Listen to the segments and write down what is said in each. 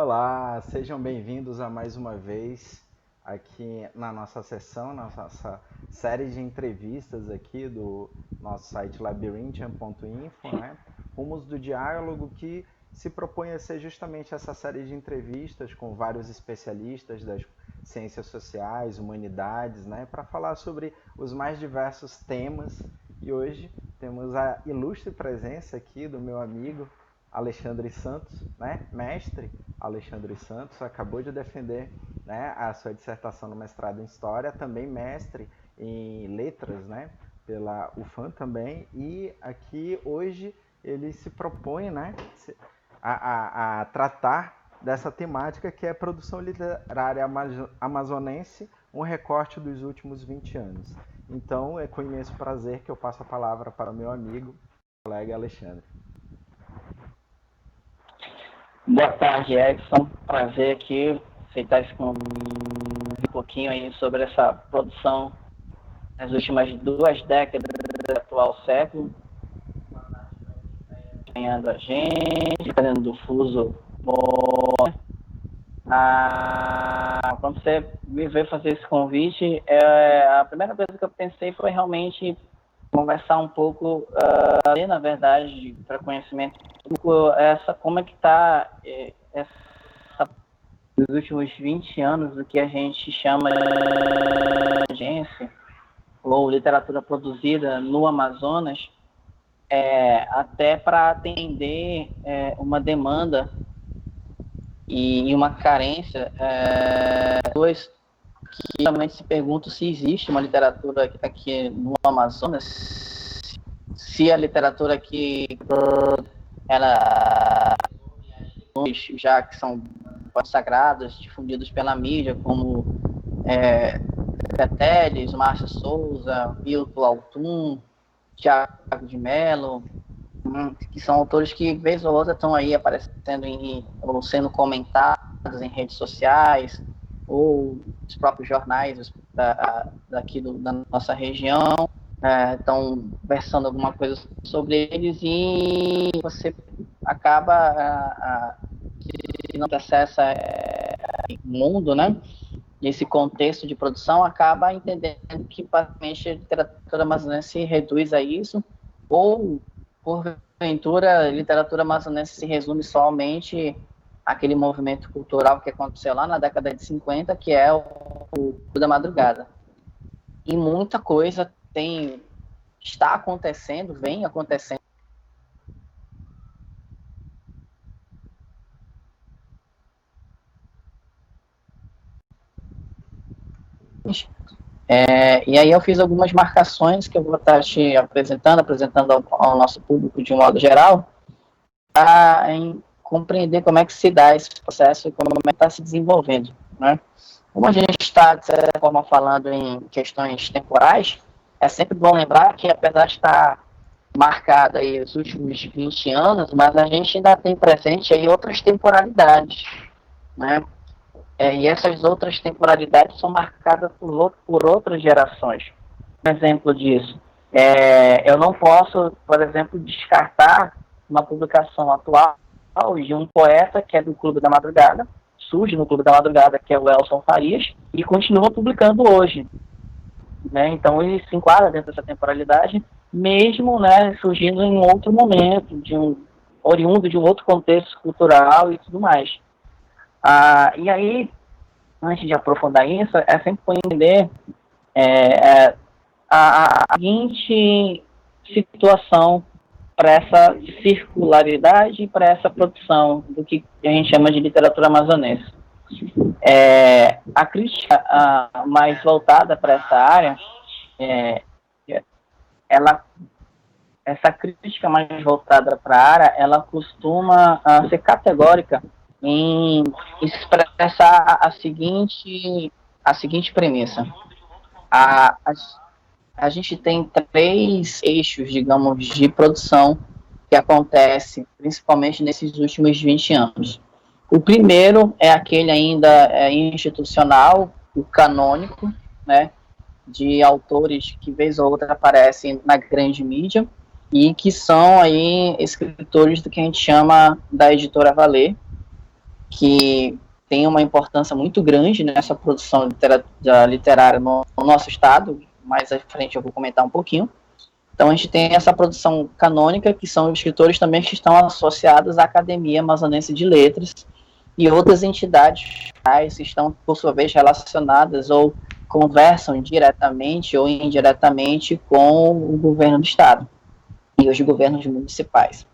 Olá, sejam bem-vindos a mais uma vez aqui na nossa sessão, na nossa série de entrevistas aqui do nosso site labyrinthian.info, né? Rumos do Diálogo, que se propõe a ser justamente essa série de entrevistas com vários especialistas das ciências sociais, humanidades, né? Para falar sobre os mais diversos temas. E hoje temos a ilustre presença aqui do meu amigo Alexandre Santos, né? Mestre Alexandre Santos, acabou de defender, né, a sua dissertação no mestrado em História, também mestre em Letras, né, pela UFAM também, e aqui hoje ele se propõe, né, a tratar dessa temática que é a produção literária amazonense, um recorte dos últimos 20 anos. Então é com imenso prazer que eu passo a palavra para o meu amigo, colega Alexandre. Boa tarde, Edson. Prazer aqui aceitar esse convite um pouquinho aí sobre essa produção nas últimas 2 décadas do atual século. Ganhando a gente, dependendo do fuso. Quando você me veio fazer esse convite, a primeira coisa que eu pensei foi realmente conversar um pouco, na verdade, para conhecimento público, como é que está nos últimos 20 anos, o que a gente chama de agência, ou literatura produzida no Amazonas, até para atender uma demanda e uma carência, dois que realmente se perguntam se existe uma literatura aqui no Amazonas, se a literatura aqui, ela já que são consagrados, difundidos pela mídia, como Teles, Márcio Souza, Milton Altum, Tiago de Mello, que são autores que, vez ou outra, estão aí aparecendo ou sendo comentados em redes sociais, ou os próprios jornais daqui da nossa região, estão versando alguma coisa sobre eles, e você acaba não ter acesso ao mundo, né? Esse contexto de produção, acaba entendendo que basicamente a literatura amazonense se reduz a isso, ou porventura a literatura amazonense se resume somente àquele movimento cultural que aconteceu lá na década de 50, que é o da madrugada. E muita coisa está acontecendo, vem acontecendo. E aí eu fiz algumas marcações que eu vou estar te apresentando ao nosso público de um modo geral, para compreender como é que se dá esse processo e como é que está se desenvolvendo, né? Como a gente está, de certa forma, falando em questões temporais, é sempre bom lembrar que, apesar de estar marcado aí os últimos 20 anos, mas a gente ainda tem presente aí outras temporalidades, né? E essas outras temporalidades são marcadas por outras gerações. Um exemplo disso, eu não posso, por exemplo, descartar uma publicação atual de um poeta que é do Clube da Madrugada, surge no Clube da Madrugada, que é o Elson Farias, e continua publicando hoje, né? Então ele se enquadra dentro dessa temporalidade, mesmo, né, surgindo em outro momento, oriundo de um outro contexto cultural e tudo mais. E aí, antes de aprofundar isso, é sempre bom entender a seguinte situação para essa circularidade e para essa produção do que a gente chama de literatura amazonense. A crítica mais voltada para essa área, essa crítica mais voltada para a área, ela costuma ser categórica em expressar a seguinte premissa. A gente tem 3 eixos, digamos, de produção que acontece principalmente nesses últimos 20 anos. O primeiro é aquele ainda institucional, o canônico, né, de autores que vez ou outra aparecem na grande mídia e que são aí escritores do que a gente chama da editora Valer, que tem uma importância muito grande nessa produção literária no nosso estado. Mais à frente eu vou comentar um pouquinho. Então a gente tem essa produção canônica, que são escritores também que estão associados à Academia Amazonense de Letras e outras entidades que estão, por sua vez, relacionadas ou conversam diretamente ou indiretamente com o governo do estado e os governos municipais.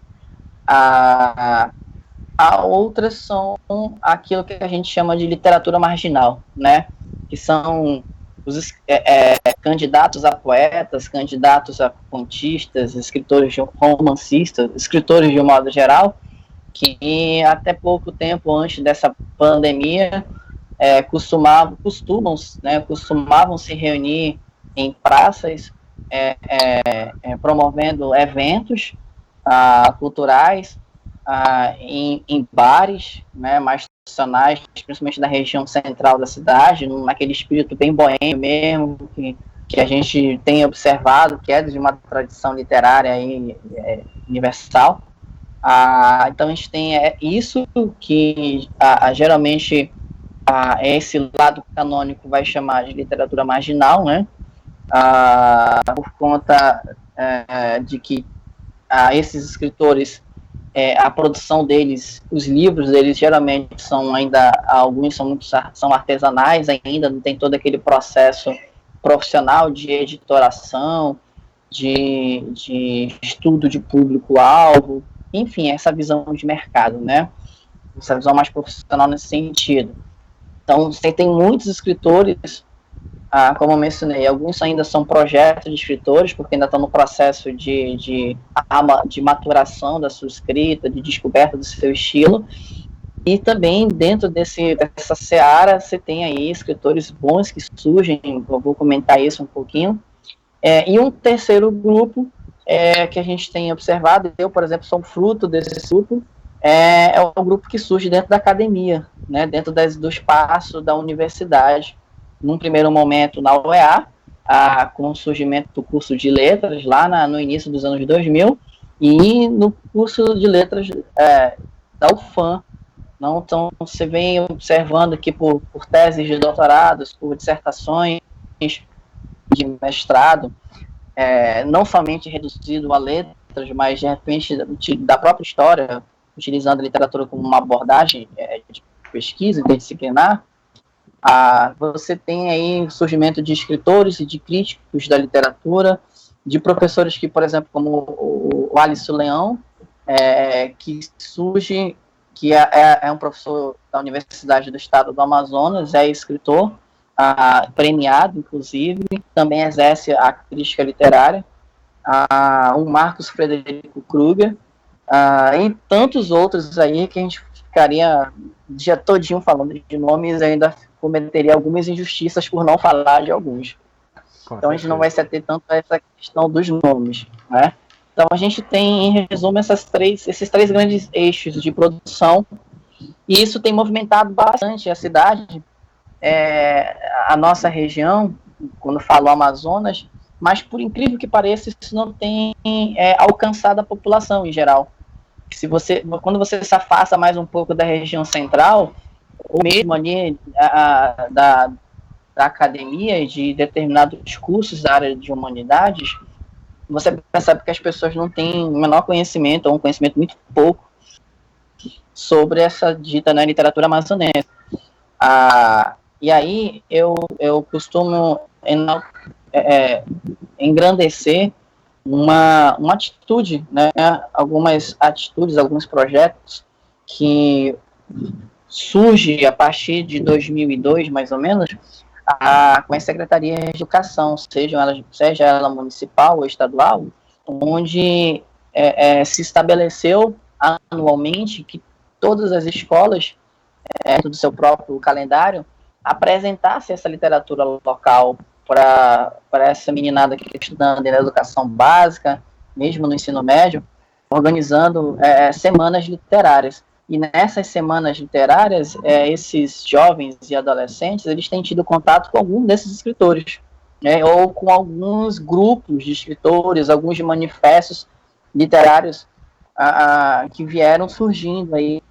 A outras são aquilo que a gente chama de literatura marginal, né? Que são os candidatos a poetas, candidatos a contistas, escritores romancistas, escritores de um modo geral, que até pouco tempo antes dessa pandemia costumavam se reunir em praças, promovendo eventos culturais, em bares, né, mais tradicionais, principalmente da região central da cidade, naquele espírito bem boêmio mesmo, que a gente tem observado, que é de uma tradição literária aí, universal. Então a gente tem isso que geralmente esse lado canônico vai chamar de literatura marginal, né, por conta de que esses escritores, a produção deles, os livros deles geralmente são ainda, alguns são artesanais ainda, não tem todo aquele processo profissional de editoração, de estudo de público-alvo, enfim, essa visão de mercado, né? Essa visão mais profissional nesse sentido. Então, você tem muitos escritores, como eu mencionei, alguns ainda são projetos de escritores, porque ainda estão no processo de maturação da sua escrita, de descoberta do seu estilo, e também dentro dessa seara você tem aí escritores bons que surgem, eu vou comentar isso um pouquinho, e um terceiro grupo que a gente tem observado, eu, por exemplo, sou um fruto desse grupo, é o grupo que surge dentro da academia, né, dentro do espaço da universidade. Num primeiro momento na UEA, com o surgimento do curso de letras, lá no início dos anos 2000, e no curso de letras da UFAM. Então, você vem observando que por teses de doutorados, por dissertações de mestrado, não somente reduzido a letras, mas de repente da própria história, utilizando a literatura como uma abordagem de pesquisa interdisciplinar, você tem aí o surgimento de escritores e de críticos da literatura, de professores que, por exemplo, como o Alisson Leão, que surge, que é um professor da Universidade do Estado do Amazonas, é escritor, premiado, inclusive, também exerce a crítica literária, o Marcos Frederico Kruger, e tantos outros aí que a gente ficaria o dia todinho falando de nomes, ainda cometeria algumas injustiças por não falar de alguns. Então a gente não vai se ater tanto a essa questão dos nomes, né? Então a gente tem, em resumo, esses três grandes eixos de produção, e isso tem movimentado bastante a cidade, a nossa região, quando falo Amazonas, mas por incrível que pareça, isso não tem alcançado a população em geral. Quando você se afasta mais um pouco da região central, ou mesmo ali da academia e de determinados cursos da área de humanidades, você percebe que as pessoas não têm o menor conhecimento, ou um conhecimento muito pouco, sobre essa dita, né, literatura amazonense. E aí eu costumo engrandecer uma atitude, né, algumas atitudes, alguns projetos que surge a partir de 2002, mais ou menos, com a Secretaria de Educação, seja ela municipal ou estadual, onde se estabeleceu anualmente que todas as escolas, dentro do seu próprio calendário, apresentassem essa literatura local para essa meninada que está estudando na educação básica, mesmo no ensino médio, organizando semanas literárias. E nessas semanas literárias, esses jovens e adolescentes, eles têm tido contato com algum desses escritores, né, ou com alguns grupos de escritores, alguns manifestos literários que vieram surgindo aí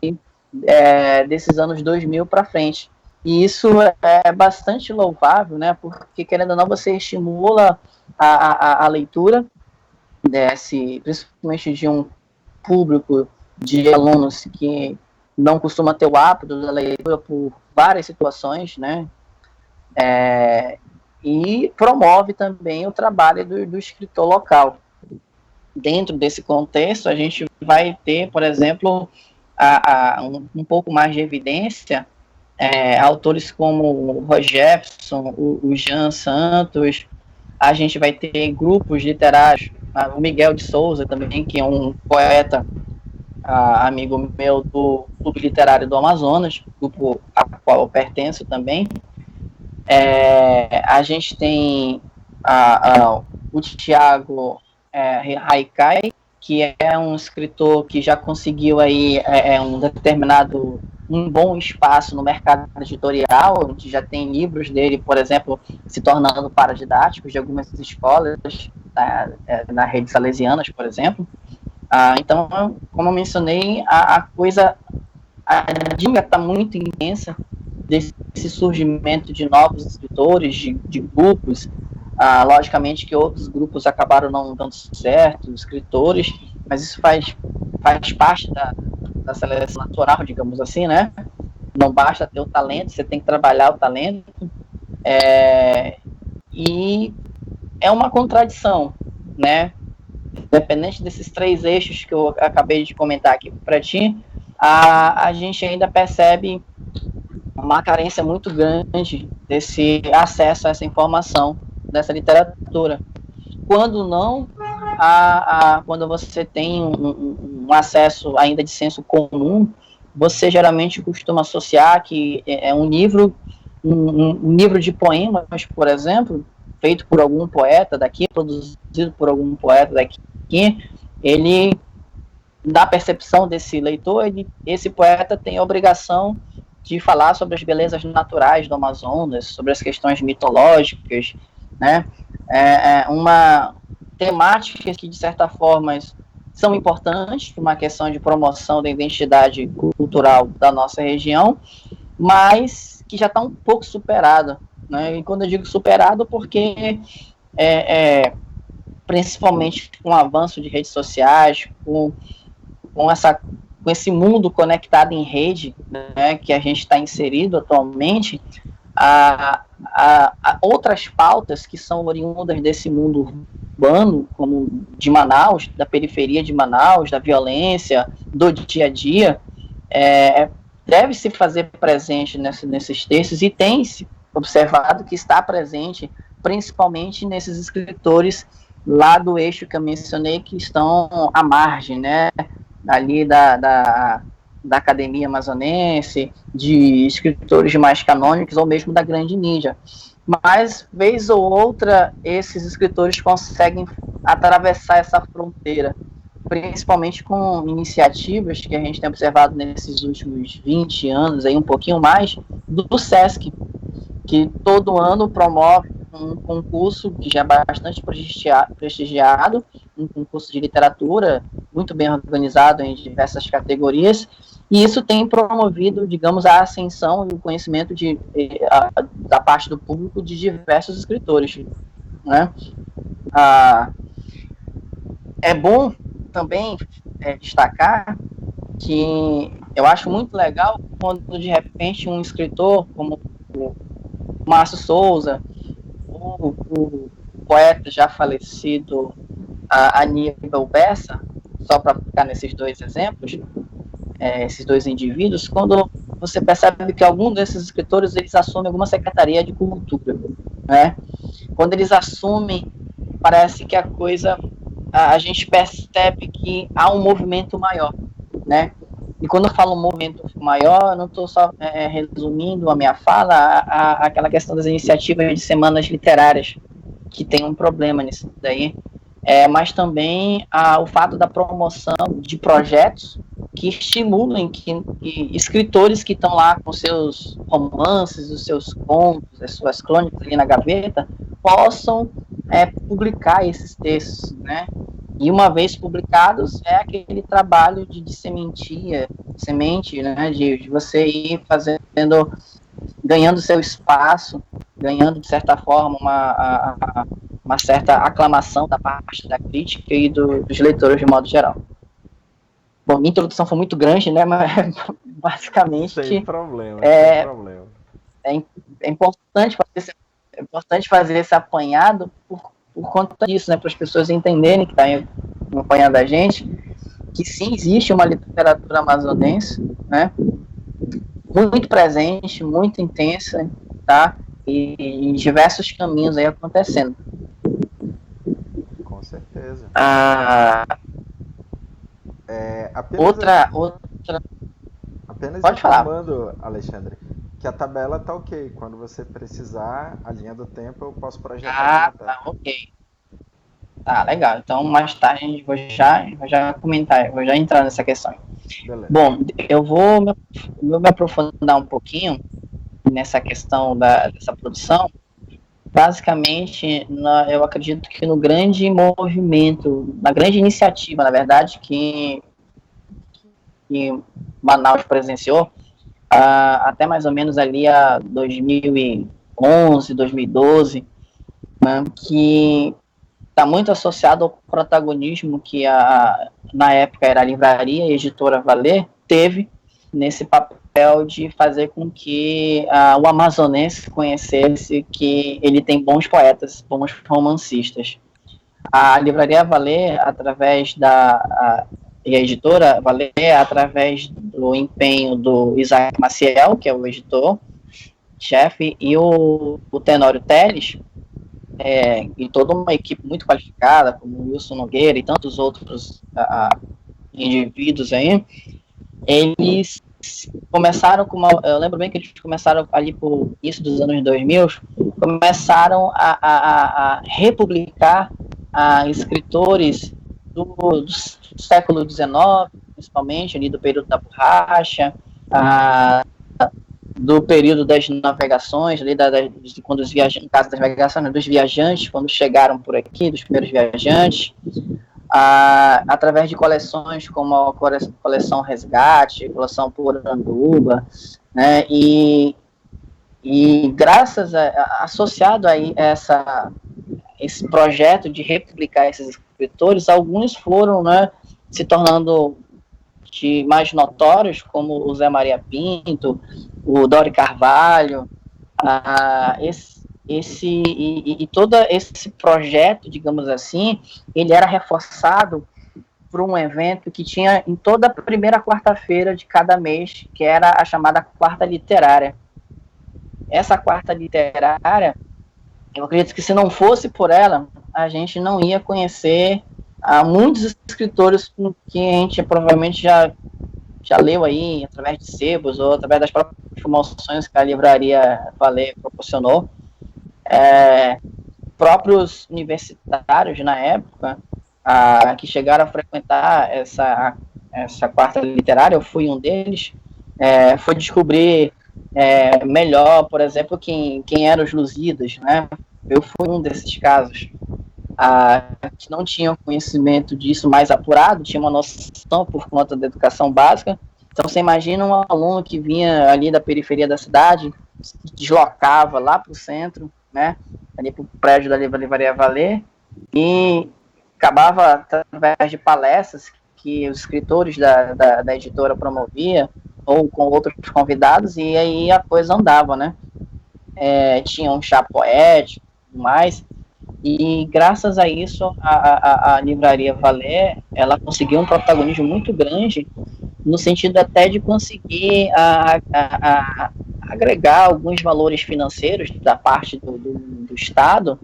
desses anos 2000 para frente. E isso é bastante louvável, né? Porque, querendo ou não, você estimula a leitura, principalmente de um público de alunos que não costuma ter o hábito da leitura por várias situações, né? E promove também o trabalho do escritor local. Dentro desse contexto, a gente vai ter, por exemplo, um pouco mais de evidência, autores como o Roy Jefferson, o Jean Santos. A gente vai ter grupos literários, o Miguel de Souza também, que é um poeta, amigo meu do Clube Literário do Amazonas, grupo a qual eu pertenço também. A gente tem o Thiago Haikai, que é um escritor que já conseguiu aí um bom espaço no mercado editorial, onde já tem livros dele, por exemplo, se tornando paradidáticos de algumas escolas na rede salesianas, por exemplo. Então, como eu mencionei, a dinâmica está muito intensa desse surgimento de novos escritores, de grupos. Logicamente que outros grupos acabaram não dando certo, escritores, mas isso faz parte da seleção natural, digamos assim, né? Não basta ter o talento, você tem que trabalhar o talento. E é uma contradição, né? Independente desses 3 eixos que eu acabei de comentar aqui para ti, a gente ainda percebe uma carência muito grande desse acesso a essa informação, dessa literatura. Quando não, quando você tem um acesso ainda de senso comum, você geralmente costuma associar que um livro de poemas, por exemplo, feito por algum poeta daqui, produzido por algum poeta daqui, ele, na percepção desse leitor, esse poeta tem a obrigação de falar sobre as belezas naturais do Amazonas, sobre as questões mitológicas, né? Uma temática que, de certa forma, são importantes, uma questão de promoção da identidade cultural da nossa região, mas que já está um pouco superada, né? E quando eu digo superado, porque principalmente com o avanço de redes sociais, com esse mundo conectado em rede, né, que a gente está inserido atualmente, a outras pautas que são oriundas desse mundo urbano, como de Manaus, da periferia de Manaus, da violência, do dia a dia, deve se fazer presente nesses textos, e tem-se observado que está presente principalmente nesses escritores lá do eixo que eu mencionei, que estão à margem, né, ali da academia amazonense, de escritores mais canônicos, ou mesmo da grande mídia. Mas, vez ou outra, esses escritores conseguem atravessar essa fronteira, principalmente com iniciativas que a gente tem observado nesses últimos 20 anos, aí um pouquinho mais, do SESC, que todo ano promove um concurso que já é bastante prestigiado, um concurso de literatura muito bem organizado em diversas categorias, e isso tem promovido, digamos, a ascensão e o conhecimento da parte do público de diversos escritores, né? É bom também destacar que eu acho muito legal quando, de repente, um escritor como o Márcio Souza, o poeta já falecido Aníbal Bessa, só para ficar nesses 2 exemplos, esses 2 indivíduos, quando você percebe que algum desses escritores, eles assumem alguma secretaria de cultura, né? Quando eles assumem, parece que a gente percebe que há um movimento maior, né? E quando eu falo movimento maior, eu não estou só resumindo a minha fala àquela questão das iniciativas de semanas literárias, que tem um problema nisso daí, mas também o fato da promoção de projetos que estimulem que escritores que estão lá com seus romances, os seus contos, as suas crônicas ali na gaveta, possam publicar esses textos, né? E uma vez publicados, é aquele trabalho de semente, né, de você ir fazendo, ganhando seu espaço, ganhando, de certa forma, uma certa aclamação da parte da crítica e dos leitores de modo geral. Bom, minha introdução foi muito grande, né, mas basicamente Sem problema, sem é, problema. é importante fazer esse apanhado por conta disso, né, para as pessoas entenderem que estão acompanhando a gente, que sim, existe uma literatura amazonense, né, muito presente, muito intensa, tá, e em diversos caminhos aí acontecendo. Com certeza. Outra... Apenas Pode falar. informando, Alexandre, que a tabela tá ok. Quando você precisar, a linha do tempo, eu posso projetar aqui na tela. Tá, ok. Tá, legal. Então, mais tarde, vou já comentar, vou já entrar nessa questão. Beleza. Bom, eu vou me aprofundar um pouquinho nessa questão dessa produção. Basicamente, eu acredito que no grande movimento, na grande iniciativa, na verdade, que Manaus presenciou, até mais ou menos ali a 2011, 2012, né, que está muito associado ao protagonismo que na época era a livraria e a editora Valer teve nesse papel de fazer com que o amazonense conhecesse que ele tem bons poetas, bons romancistas. A livraria Valer, através e a editora Valer, através do empenho do Isaac Maciel, que é o editor-chefe, e o Tenório Teles, e toda uma equipe muito qualificada, como o Wilson Nogueira e tantos outros indivíduos aí, eles começaram eu lembro bem que eles começaram ali por isso dos anos 2000, começaram a republicar escritores do século XIX, principalmente ali do período da borracha, do período das navegações, ali quando os viajantes, no caso das navegações, dos viajantes, quando chegaram por aqui, dos primeiros viajantes, através de coleções como a coleção Resgate, coleção Poranduba, né, e graças associado a esse projeto de republicar esses escritores, alguns foram, né, se tornando mais notórios, como o Zé Maria Pinto, o Dori Carvalho, todo esse projeto, digamos assim, ele era reforçado por um evento que tinha em toda a primeira quarta-feira de cada mês, que era a chamada Quarta Literária. Essa Quarta Literária, eu acredito que se não fosse por ela, a gente não ia conhecer muitos escritores que a gente provavelmente já leu aí, através de sebos ou através das próprias promoções que a livraria Valer proporcionou. Próprios universitários na época que chegaram a frequentar essa quarta literária, eu fui um deles, foi descobrir melhor, por exemplo, quem eram os Lusíadas, né? Eu fui um desses casos que não tinham conhecimento disso mais apurado, tinha uma noção por conta da educação básica. Então você imagina um aluno que vinha ali da periferia da cidade, se deslocava lá para o centro, né, ali para o prédio da livraria Valer, e acabava através de palestras que os escritores da editora promovia, ou com outros convidados, e aí a coisa andava, né? Tinha um chá poético e tudo mais, e graças a isso a livraria Valer, ela conseguiu um protagonismo muito grande, no sentido até de conseguir agregar alguns valores financeiros da parte do Estado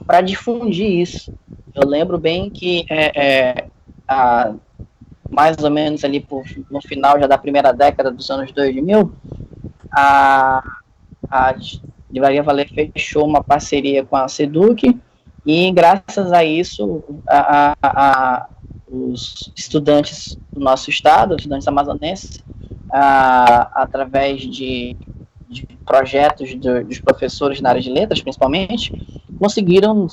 para difundir isso. Eu lembro bem que mais ou menos ali no final já da primeira década dos anos 2000, a Livraria Valer fechou uma parceria com a Seduc, e graças a isso os estudantes do nosso estado, os estudantes amazonenses, através de projetos dos professores na área de letras, principalmente, conseguiram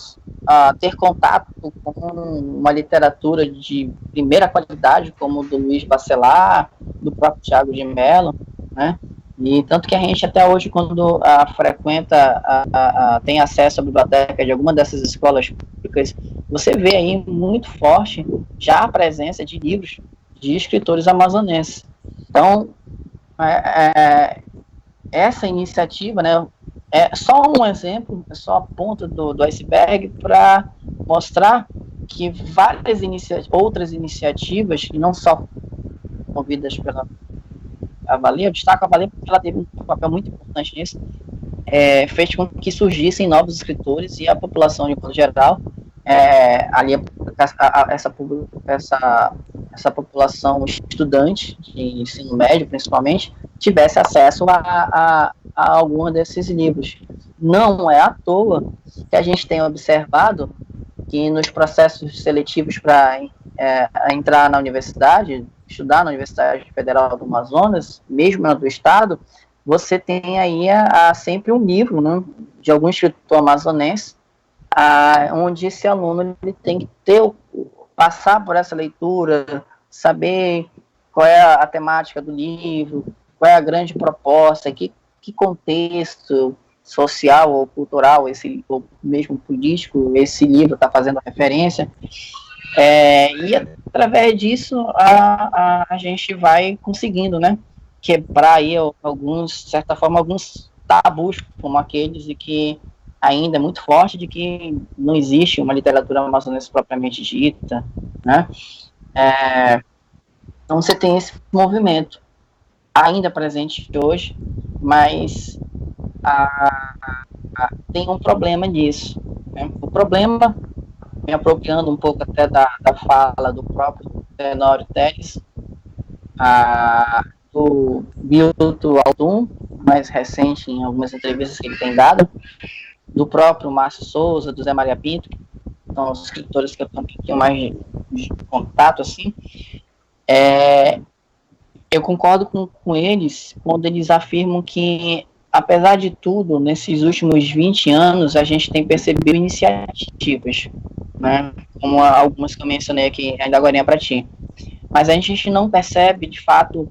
ter contato com uma literatura de primeira qualidade, como do Luiz Bacelar, do próprio Tiago de Mello, né? E tanto que a gente até hoje, quando frequenta, tem acesso à biblioteca de alguma dessas escolas públicas, você vê aí muito forte já a presença de livros de escritores amazonenses. Então, essa iniciativa, né, é só um exemplo, é só a ponta do iceberg para mostrar que várias outras iniciativas, que não só movidas pela Avalia, eu destaco a Avalia porque ela teve um papel muito importante nisso, fez com que surgissem novos escritores e a população, de modo geral, ali essa população estudante, de ensino médio principalmente, tivesse acesso a algum desses livros. Não é à toa que a gente tem observado que nos processos seletivos para entrar na universidade, estudar na Universidade Federal do Amazonas, mesmo na do Estado, você tem aí sempre um livro, né, de algum escritor amazonense, onde esse aluno ele tem que passar por essa leitura, saber qual é a temática do livro, qual é a grande proposta, que contexto social ou cultural, ou mesmo político, esse livro está fazendo referência. E através disso a gente vai conseguindo, né, quebrar aí de certa forma, alguns tabus, como aqueles de que ainda é muito forte, de que não existe uma literatura amazonense propriamente dita, né? Então você tem esse movimento ainda presente hoje, mas tem um problema nisso, né? O problema, me apropriando um pouco até da fala do próprio Tenório Teles, do Milton Altum, mais recente em algumas entrevistas que ele tem dado, do próprio Márcio Souza, do Zé Maria Pinto, que são os escritores que eu tenho um pouquinho mais de contato, assim, eu concordo com eles quando eles afirmam que, apesar de tudo, nesses últimos 20 anos, a gente tem percebido iniciativas, né, como algumas que eu mencionei aqui ainda agora para ti, mas a gente não percebe, de fato,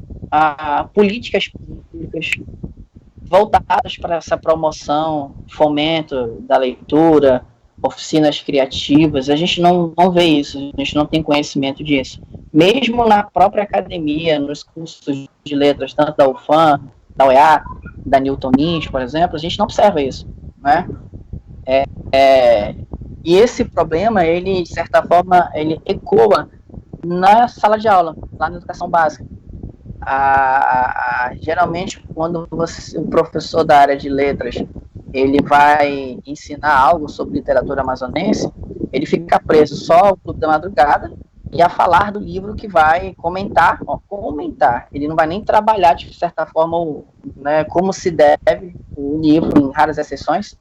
políticas públicas voltadas para essa promoção, fomento da leitura, oficinas criativas. A gente não vê isso, a gente não tem conhecimento disso. Mesmo na própria academia, nos cursos de letras, tanto da UFAM, da UEA, da Newton Nins, por exemplo, a gente não observa isso, né? E esse problema, ele, de certa forma, ele ecoa na sala de aula, lá na educação básica. Geralmente, quando o professor da área de letras ele vai ensinar algo sobre literatura amazonense, ele fica preso só ao Clube da Madrugada e a falar do livro que vai comentar. Ele não vai nem trabalhar, de certa forma, né, como se deve o livro, em raras exceções,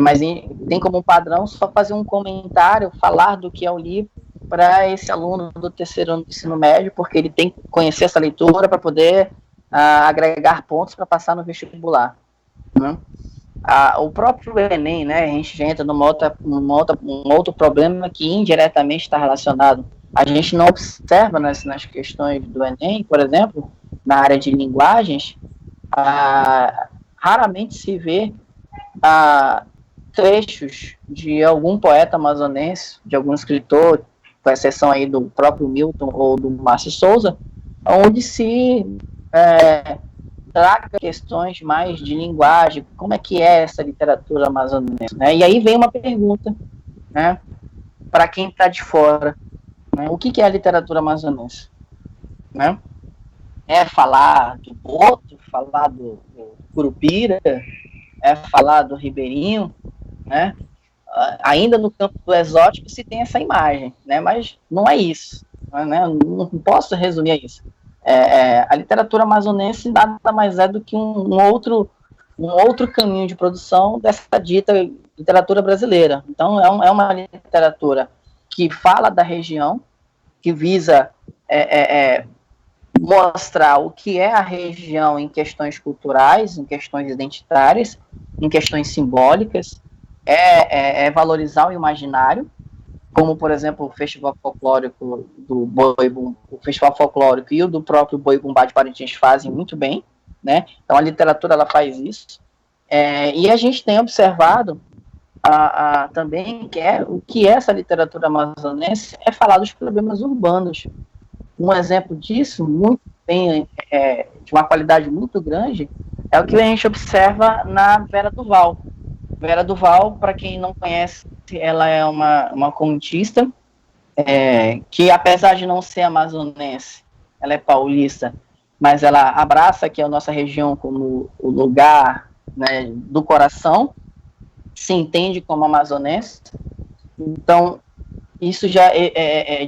mas tem como padrão só fazer um comentário, falar do que é o livro, para esse aluno do terceiro ano do ensino médio, porque ele tem que conhecer essa leitura para poder agregar pontos para passar no vestibular, né? O próprio Enem, né, a gente já entra um outro problema que indiretamente está relacionado. A gente não observa nas questões do Enem, por exemplo, na área de linguagens, raramente se vê trechos de algum poeta amazonense, de algum escritor, com exceção aí do próprio Milton ou do Márcio Souza, onde se traga questões mais de linguagem, como é que é essa literatura amazonense, né? E aí vem uma pergunta, né, para quem está de fora, né, o que é a literatura amazonense, né? É falar do Boto, falar do Curupira, é falar do Ribeirinho, né? Ainda no campo do exótico se tem essa imagem, né? Mas não é isso, né? Não posso resumir a isso. A literatura amazonense nada mais é do que um outro caminho de produção dessa dita literatura brasileira. Então é uma literatura que fala da região, que visa mostrar o que é a região em questões culturais, em questões identitárias, em questões simbólicas, é valorizar o imaginário, como, por exemplo, o Festival Folclórico do Boi Bumbá, o Festival Folclórico e o do próprio Boi Bumbá de Parintins fazem muito bem, né? Então a literatura ela faz isso. E a gente tem observado também o que essa literatura amazonense é falar dos problemas urbanos. Um exemplo disso, muito bem, de uma qualidade muito grande, é o que a gente observa na Vera Duval. Vera Duval, para quem não conhece, ela é uma contista, que apesar de não ser amazonense, ela é paulista, mas ela abraça aqui a nossa região como o lugar, né, do coração, se entende como amazonense. Então, isso já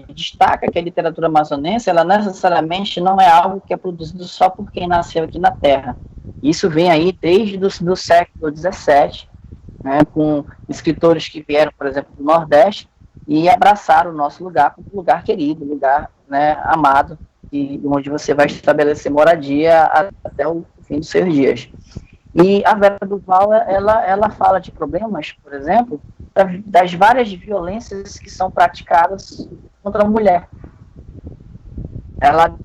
destaca que a literatura amazonense, ela necessariamente não é algo que é produzido só por quem nasceu aqui na Terra. Isso vem aí desde o século XVII, né, com escritores que vieram, por exemplo, do Nordeste e abraçaram o nosso lugar como lugar querido, lugar, né, amado, e onde você vai estabelecer moradia até o fim dos seus dias. E a Vera Duval, ela fala de problemas, por exemplo, das várias violências que são praticadas contra a mulher. Ela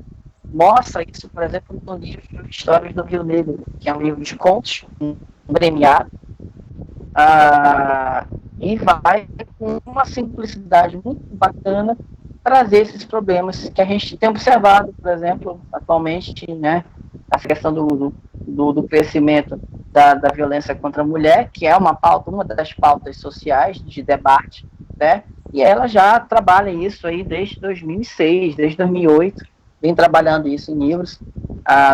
mostra isso, por exemplo, no livro Histórias do Rio Negro, que é um livro de contos, premiado, e vai com uma simplicidade muito bacana trazer esses problemas que a gente tem observado, por exemplo, atualmente, né, essa questão do crescimento da violência contra a mulher, que é uma das pautas sociais de debate, né, e ela já trabalha isso aí desde 2006, desde 2008, vem trabalhando isso em livros,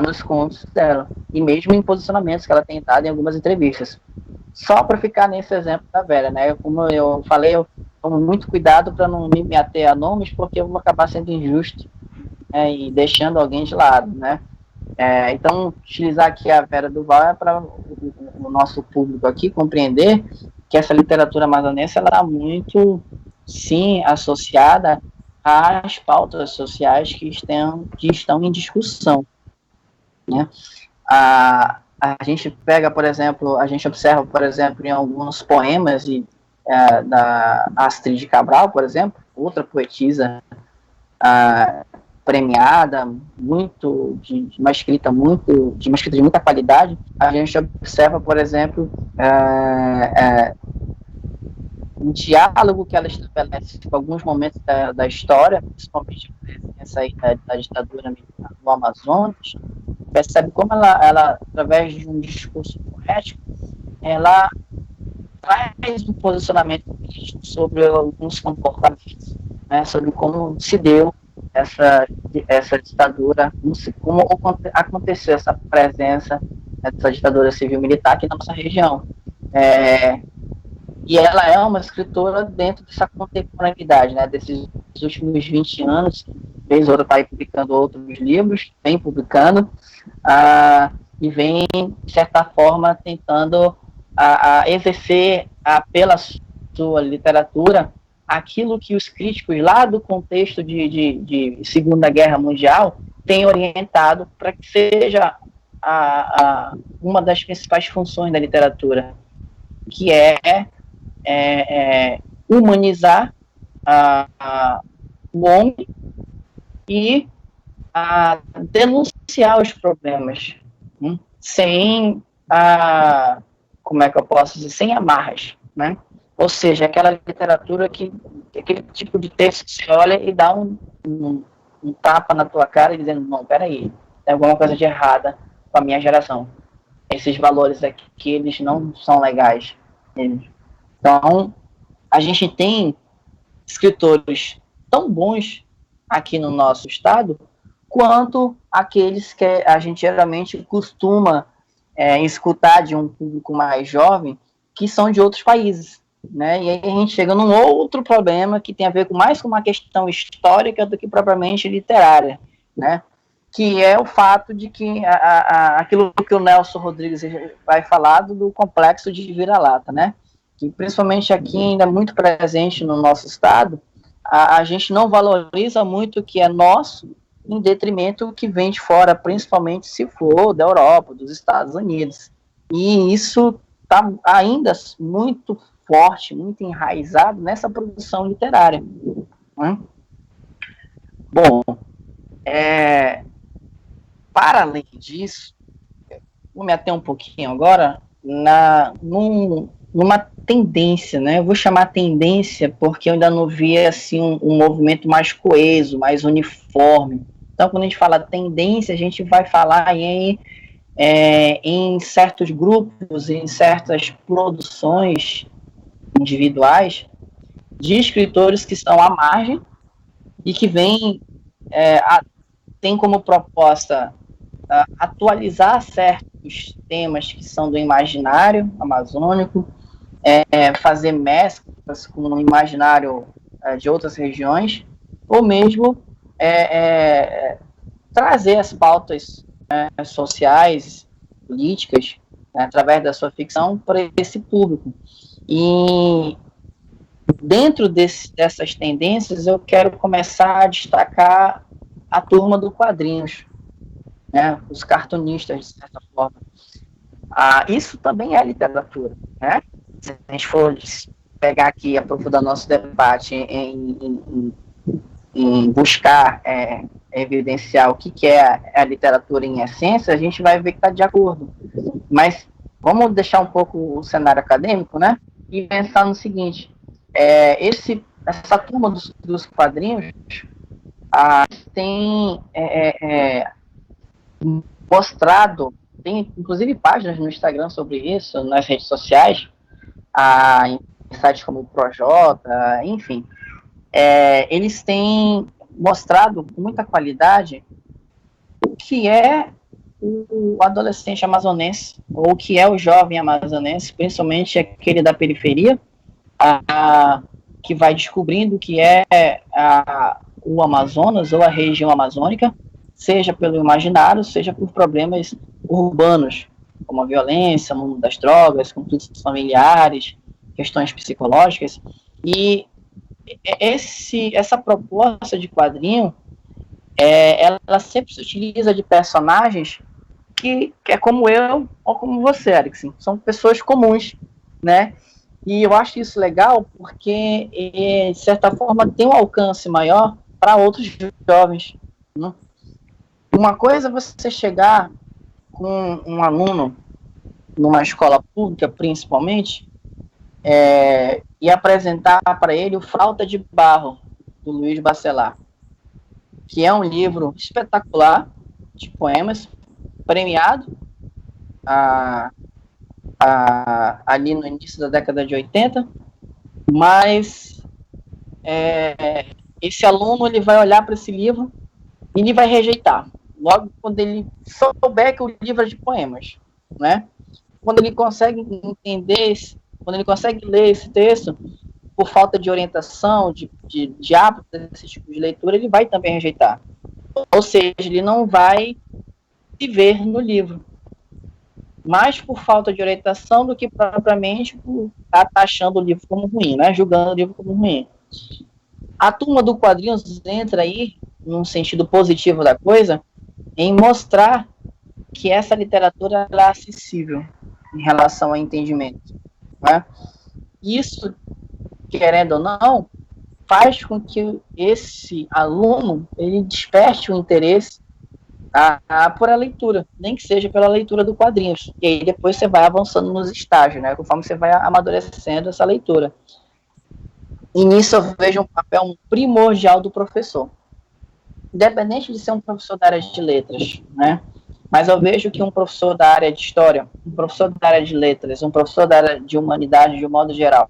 nos contos dela, e mesmo em posicionamentos que ela tem dado em algumas entrevistas. Só para ficar nesse exemplo da Vera, né? Como eu falei, eu tomo muito cuidado para não me ater a nomes, porque eu vou acabar sendo injusto, e deixando alguém de lado, né? Então, utilizar aqui a Vera Duval é para o nosso público aqui compreender que essa literatura amazonense ela está muito, sim, associada às pautas sociais que estão em discussão, né? A gente pega, por exemplo, a gente observa, por exemplo, em alguns poemas da Astrid Cabral, por exemplo, outra poetisa premiada, de uma escrita de muita qualidade. A gente observa, por exemplo, um diálogo que ela estabelece com alguns momentos da história, principalmente essa aí da ditadura militar do Amazonas. Percebe como ela, através de um discurso poético, ela traz um posicionamento político sobre alguns comportamentos, né, sobre como se deu essa ditadura, como aconteceu essa presença dessa ditadura civil-militar aqui na nossa região. E ela é uma escritora dentro dessa contemporaneidade, né, desses últimos 20 anos. Vez outra está aí publicando outros livros, vem publicando, e vem, de certa forma, tentando exercer, pela sua literatura, aquilo que os críticos lá do contexto de Segunda Guerra Mundial têm orientado para que seja uma das principais funções da literatura, que é humanizar o homem e denunciar os problemas, sem, como é que eu posso dizer, sem amarras, né? Ou seja, aquela literatura aquele tipo de texto que você olha e dá um tapa na tua cara dizendo, não, peraí, tem alguma coisa de errada com a minha geração. Esses valores aqui, eles não são legais. Então, a gente tem escritores tão bons aqui no nosso estado, quanto aqueles que a gente geralmente costuma escutar de um público mais jovem, que são de outros países, né? E aí a gente chega num outro problema que tem a ver mais com uma questão histórica do que propriamente literária, né? Que é o fato de que aquilo que o Nelson Rodrigues vai falar do complexo de vira-lata, né? Que principalmente aqui ainda é muito presente no nosso estado, a gente não valoriza muito o que é nosso, em detrimento do que vem de fora, principalmente se for da Europa, dos Estados Unidos. E isso está ainda muito forte, muito enraizado nessa produção literária. Né? Bom, para além disso, vou me ater um pouquinho agora numa tendência, né? Eu vou chamar tendência porque eu ainda não vi assim, um movimento mais coeso, mais uniforme. Então, quando a gente fala tendência, a gente vai falar em certos grupos, em certas produções individuais de escritores que estão à margem e que tem como proposta atualizar certos temas que são do imaginário amazônico, fazer mesclas com o imaginário de outras regiões, ou mesmo trazer as pautas sociais, políticas, através da sua ficção, para esse público. E dentro dessas tendências, eu quero começar a destacar a turma do quadrinhos, né, os cartunistas, de certa forma. Isso também é literatura, né? Se a gente for pegar aqui e aprofundar nosso debate em buscar evidenciar o que é a literatura em essência, a gente vai ver que está de acordo. Mas vamos deixar um pouco o cenário acadêmico, né? E pensar no seguinte: essa turma dos quadrinhos tem mostrado, tem inclusive páginas no Instagram sobre isso, nas redes sociais, em sites como o Projota, enfim. Eles têm mostrado com muita qualidade o que é o adolescente amazonense, ou o que é o jovem amazonense, principalmente aquele da periferia, que vai descobrindo o que é o Amazonas ou a região amazônica, seja pelo imaginário, seja por problemas urbanos, como a violência, o mundo das drogas, conflitos familiares, questões psicológicas. E essa proposta de quadrinho, ela sempre se utiliza de personagens que é como eu ou como você, Alex. São pessoas comuns, né? E eu acho isso legal porque, de certa forma, tem um alcance maior para outros jovens. Né? Uma coisa é você chegar com um aluno numa escola pública, principalmente, e apresentar para ele o Frauta de Barro, do Luiz Bacelar, que é um livro espetacular de poemas, premiado ali no início da década de 80, mas esse aluno ele vai olhar para esse livro e ele vai rejeitar, logo quando ele souber que o livro é de poemas, né? Quando ele consegue entender, quando ele consegue ler esse texto, por falta de orientação, de hábito desse tipo de leitura, ele vai também rejeitar. Ou seja, ele não vai se ver no livro. Mais por falta de orientação do que propriamente por estar achando o livro como ruim, né? Julgando o livro como ruim. A turma do quadrinhos entra aí, num sentido positivo da coisa, em mostrar que essa literatura é acessível em relação ao entendimento. Né? Isso, querendo ou não, faz com que esse aluno ele desperte o interesse por a leitura, nem que seja pela leitura do quadrinhos. E aí depois você vai avançando nos estágios, né? Conforme você vai amadurecendo essa leitura. E nisso eu vejo um papel primordial do professor. Independente de ser um professor da área de letras, né? Mas eu vejo que um professor da área de história, um professor da área de letras, um professor da área de humanidade de um modo geral,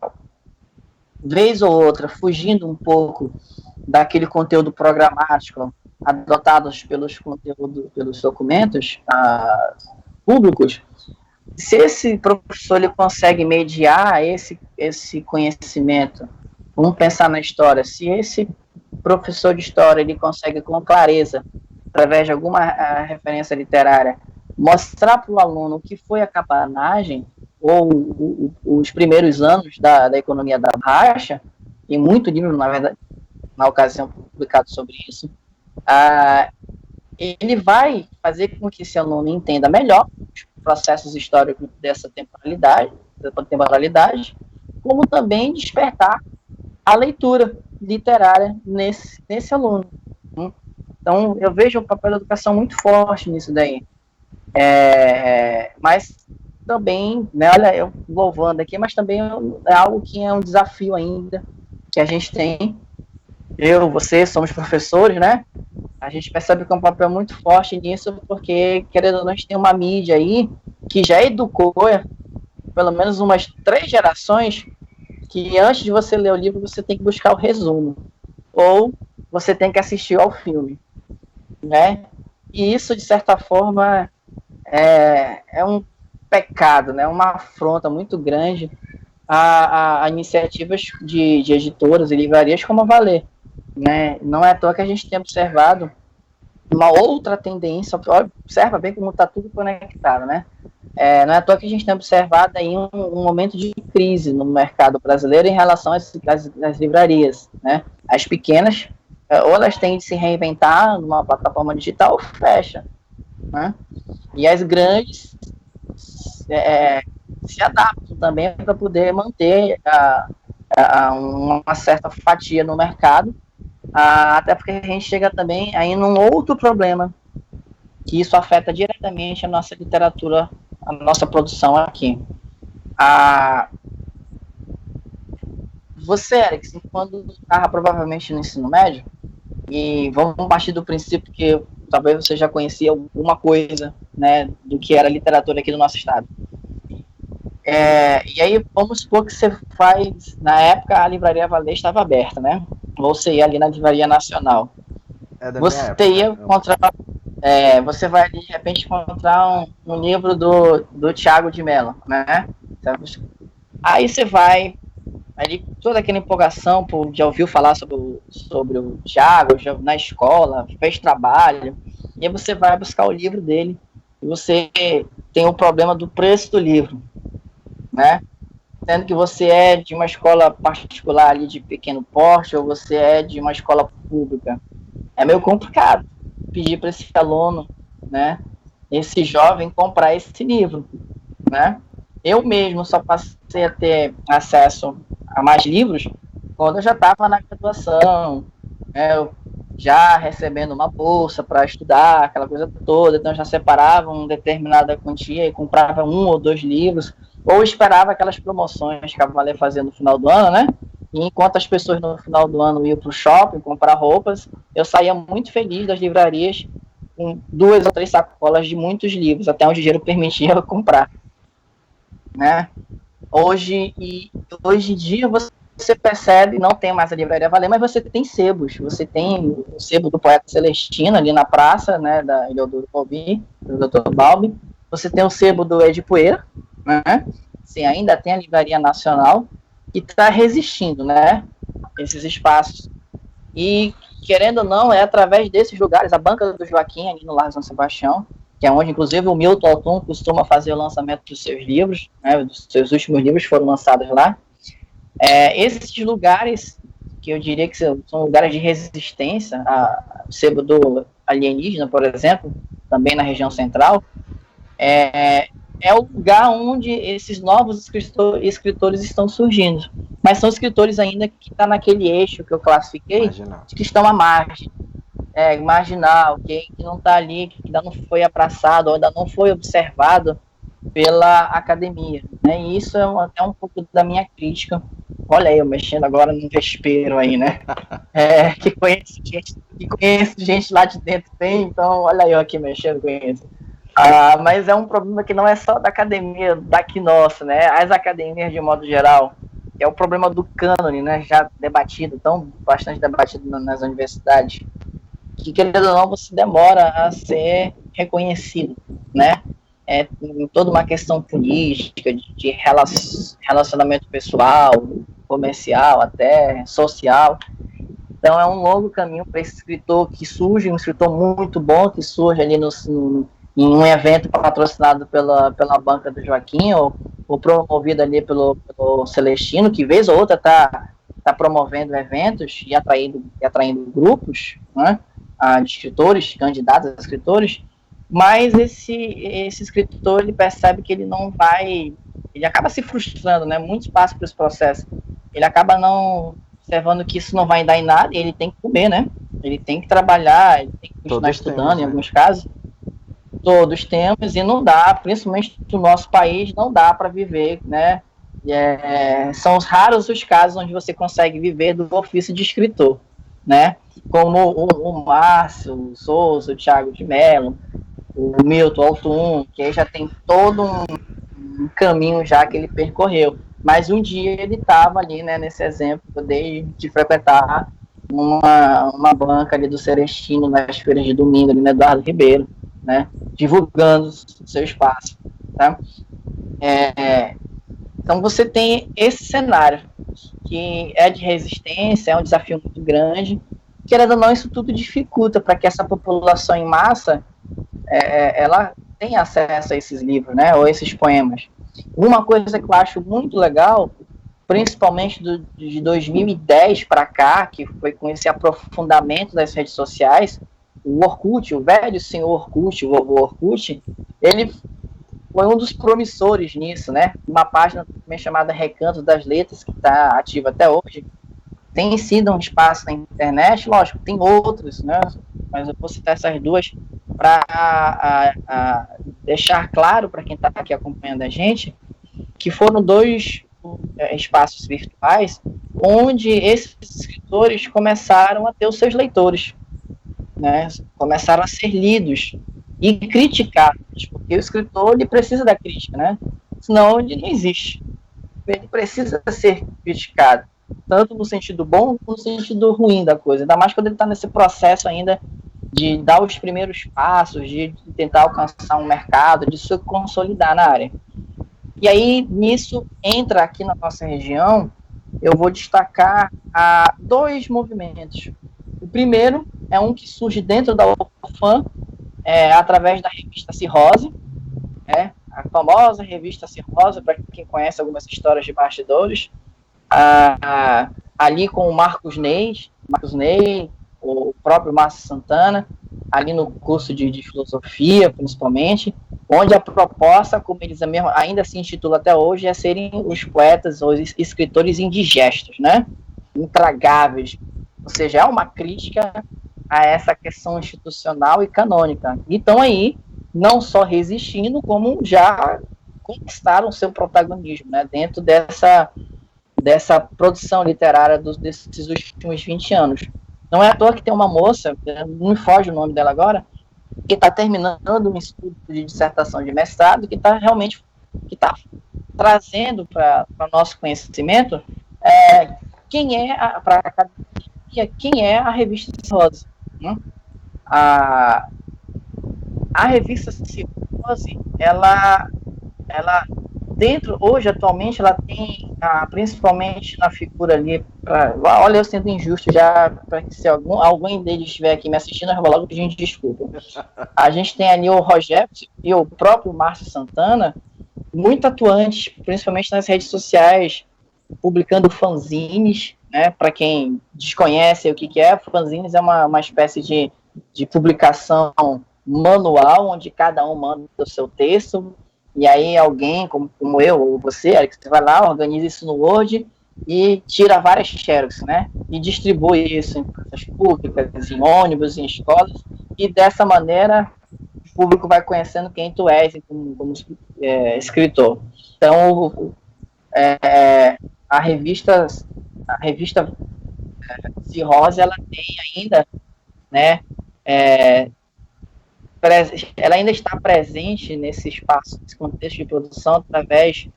vez ou outra, fugindo um pouco daquele conteúdo programático adotados pelos documentos públicos, se esse professor ele consegue mediar esse conhecimento, vamos pensar na história, se esse professor de história ele consegue com clareza, através de alguma referência literária, mostrar para o aluno o que foi a cabanagem ou os primeiros anos da economia da Baixa, e muito livro, na verdade, na ocasião publicado sobre isso, ele vai fazer com que esse aluno entenda melhor os processos históricos dessa temporalidade, como também despertar a leitura literária nesse aluno. Então, eu vejo o papel da educação muito forte nisso daí. Mas também, né, olha, eu louvando aqui, mas também é algo que é um desafio ainda, que a gente tem. Eu, você, somos professores, né? A gente percebe que é um papel muito forte nisso, porque, querendo ou não, a gente tem uma mídia aí que já educou pelo menos umas 3 gerações que antes de você ler o livro, você tem que buscar o resumo. Ou você tem que assistir ao filme, né? E isso, de certa forma, é um pecado, né? Uma afronta muito grande a iniciativas de editoras e livrarias como a Valer, né? Não é à toa que a gente tem observado uma outra tendência, observa bem como está tudo conectado, né? Não é à toa que a gente tem observado aí um momento de crise no mercado brasileiro em relação às livrarias, né? As pequenas, ou elas têm de se reinventar numa plataforma digital ou fecha, né? E as grandes se adaptam também para poder manter uma certa fatia no mercado, até porque a gente chega também aí num outro problema, que isso afeta diretamente a nossa literatura, a nossa produção aqui. Você, Alex, quando estava provavelmente no ensino médio, e vamos partir do princípio que talvez você já conhecia alguma coisa, né, do que era literatura aqui do nosso estado. E aí, vamos supor que você faz, na época, a Livraria Valer estava aberta, né? Ou você ia ali na Livraria Nacional. Você ia encontrar, você vai ali, de repente, encontrar um livro do Tiago de Mello, né? Aí você vai, ali, toda aquela empolgação, já ouviu falar sobre o Tiago, já na escola, fez trabalho, e aí você vai buscar o livro dele, e você tem o problema do preço do livro, né? Sendo que você é de uma escola particular ali de pequeno porte, ou você é de uma escola pública. É meio complicado pedir para esse aluno, né, esse jovem, comprar esse livro, né? Eu mesmo só passei a ter acesso a mais livros quando eu já estava na graduação, né, eu já recebendo uma bolsa para estudar, aquela coisa toda, então eu já separava uma determinada quantia e comprava 1 ou 2 livros, ou esperava aquelas promoções que a Valer fazia no final do ano, né? E enquanto as pessoas no final do ano iam para o shopping comprar roupas, eu saía muito feliz das livrarias com 2 ou 3 sacolas de muitos livros, até onde o dinheiro permitia eu comprar, né? Hoje em dia você percebe, não tem mais a Livraria Valer, mas você tem sebos. Você tem o sebo do Poeta Celestino ali na praça, né, da Eleodoro Balbi, do Dr. Balbi. Você tem o sebo do Ed Poeira, né? Sim, ainda tem a Livraria Nacional, que está resistindo, né, esses espaços. E, querendo ou não, é através desses lugares, a banca do Joaquim, ali no Largo São Sebastião, que é onde, inclusive, o Milton Altum costuma fazer o lançamento dos seus livros, né, dos seus últimos livros foram lançados lá. Esses lugares, que eu diria que são lugares de resistência, o sebo do alienígena, por exemplo, também na região central, é o lugar onde esses novos escritores estão surgindo. Mas são escritores ainda que estão naquele eixo que eu classifiquei, que estão à margem. Marginal, que não está ali, que ainda não foi abraçado, ou ainda não foi observado pela academia, né? E isso é até um pouco da minha crítica. Olha aí, eu mexendo agora no vespeiro aí, né? Que conheço gente lá de dentro bem, então olha aí eu aqui mexendo com isso. Mas é um problema que não é só da academia daqui nossa, né? As academias de modo geral, é o problema do cânone, né? Já debatido, bastante debatido nas universidades, que, querendo ou não, você demora a ser reconhecido, né? Em toda uma questão política, de relacionamento pessoal, comercial, até social. Então é um longo caminho para esse escritor que surge, um escritor muito bom, que surge ali em um evento patrocinado pela banca do Joaquim, ou promovido ali pelo Celestino, que vez ou outra tá promovendo eventos e atraindo grupos, né, de escritores, candidatos a escritores, mas esse escritor, ele percebe que ele não vai ele acaba se frustrando, né? Muito passa por esse processo. Ele acaba não observando que isso não vai dar em nada e ele tem que comer, né? Ele tem que trabalhar, ele tem que continuar estudando, em alguns casos. Todos temos, e não dá, principalmente no nosso país, não dá para viver, né? São raros os casos onde você consegue viver do ofício de escritor, né? Como o Márcio, o Souza, o Thiago de Mello, o Milton Altum, que já tem todo um caminho já que ele percorreu. Mas um dia ele estava ali, né, nesse exemplo de frequentar uma banca ali do Celestino nas feiras de domingo, ali no Eduardo Ribeiro, né, divulgando o seu espaço. Tá? Então você tem esse cenário, que é de resistência, é um desafio muito grande. Querendo ou não, isso tudo dificulta para que essa população em massa ela tenha acesso a esses livros, né, ou esses poemas. Uma coisa que eu acho muito legal, principalmente de 2010 para cá, que foi com esse aprofundamento das redes sociais, o Orkut, o velho senhor Orkut, o vovô Orkut, ele foi um dos promissores nisso, né? Uma página também chamada Recanto das Letras, que está ativa até hoje, tem sido um espaço na internet, lógico, tem outros, né? Mas eu vou citar essas duas para deixar claro para quem está aqui acompanhando a gente, que foram dois espaços virtuais onde esses escritores começaram a ter os seus leitores, né? Começaram a ser lidos e criticados, porque o escritor ele precisa da crítica, né? Senão ele não existe. Ele precisa ser criticado, tanto no sentido bom como no sentido ruim da coisa, ainda mais quando ele está nesse processo ainda de dar os primeiros passos, de tentar alcançar um mercado, de se consolidar na área. E aí, nisso, entra aqui na nossa região, eu vou destacar dois movimentos. O primeiro é um que surge dentro da UFAM, através da revista Cirrose, a famosa revista Cirrose, para quem conhece algumas histórias de bastidores, ali com o Marcos Ney, o próprio Márcio Santana, ali no curso de filosofia, principalmente, onde a proposta, como eles ainda se intitulam até hoje, é serem os poetas ou os escritores indigestos, né? Intragáveis. Ou seja, é uma crítica a essa questão institucional e canônica. E estão aí, não só resistindo, como já conquistaram seu protagonismo, né? Dentro dessa produção literária desses últimos 20 anos. Não é à toa que tem uma moça, não me foge o nome dela agora, que está terminando um estudo de dissertação de mestrado, que está trazendo para nosso conhecimento quem é a revista Cirrose. Né? A revista Cirrose, ela hoje, atualmente, ela tem, principalmente na figura ali, olha, eu sendo injusto já, para que se alguém deles estiver aqui me assistindo, eu vou logo pedindo desculpa. A gente tem ali o Rogério e o próprio Márcio Santana, muito atuantes, principalmente nas redes sociais, publicando fanzines, né? Para quem desconhece o que é, fanzines é uma espécie de publicação manual, onde cada um manda o seu texto, e aí alguém, como eu ou você, Alex, você vai lá, organiza isso no Word e tira várias xerox, né? E distribui isso em praças públicas, em ônibus, em escolas, e dessa maneira o público vai conhecendo quem tu és como escritor. Então, a revista Cirrose, ela tem ainda, né, ela ainda está presente nesse espaço, nesse contexto de produção, através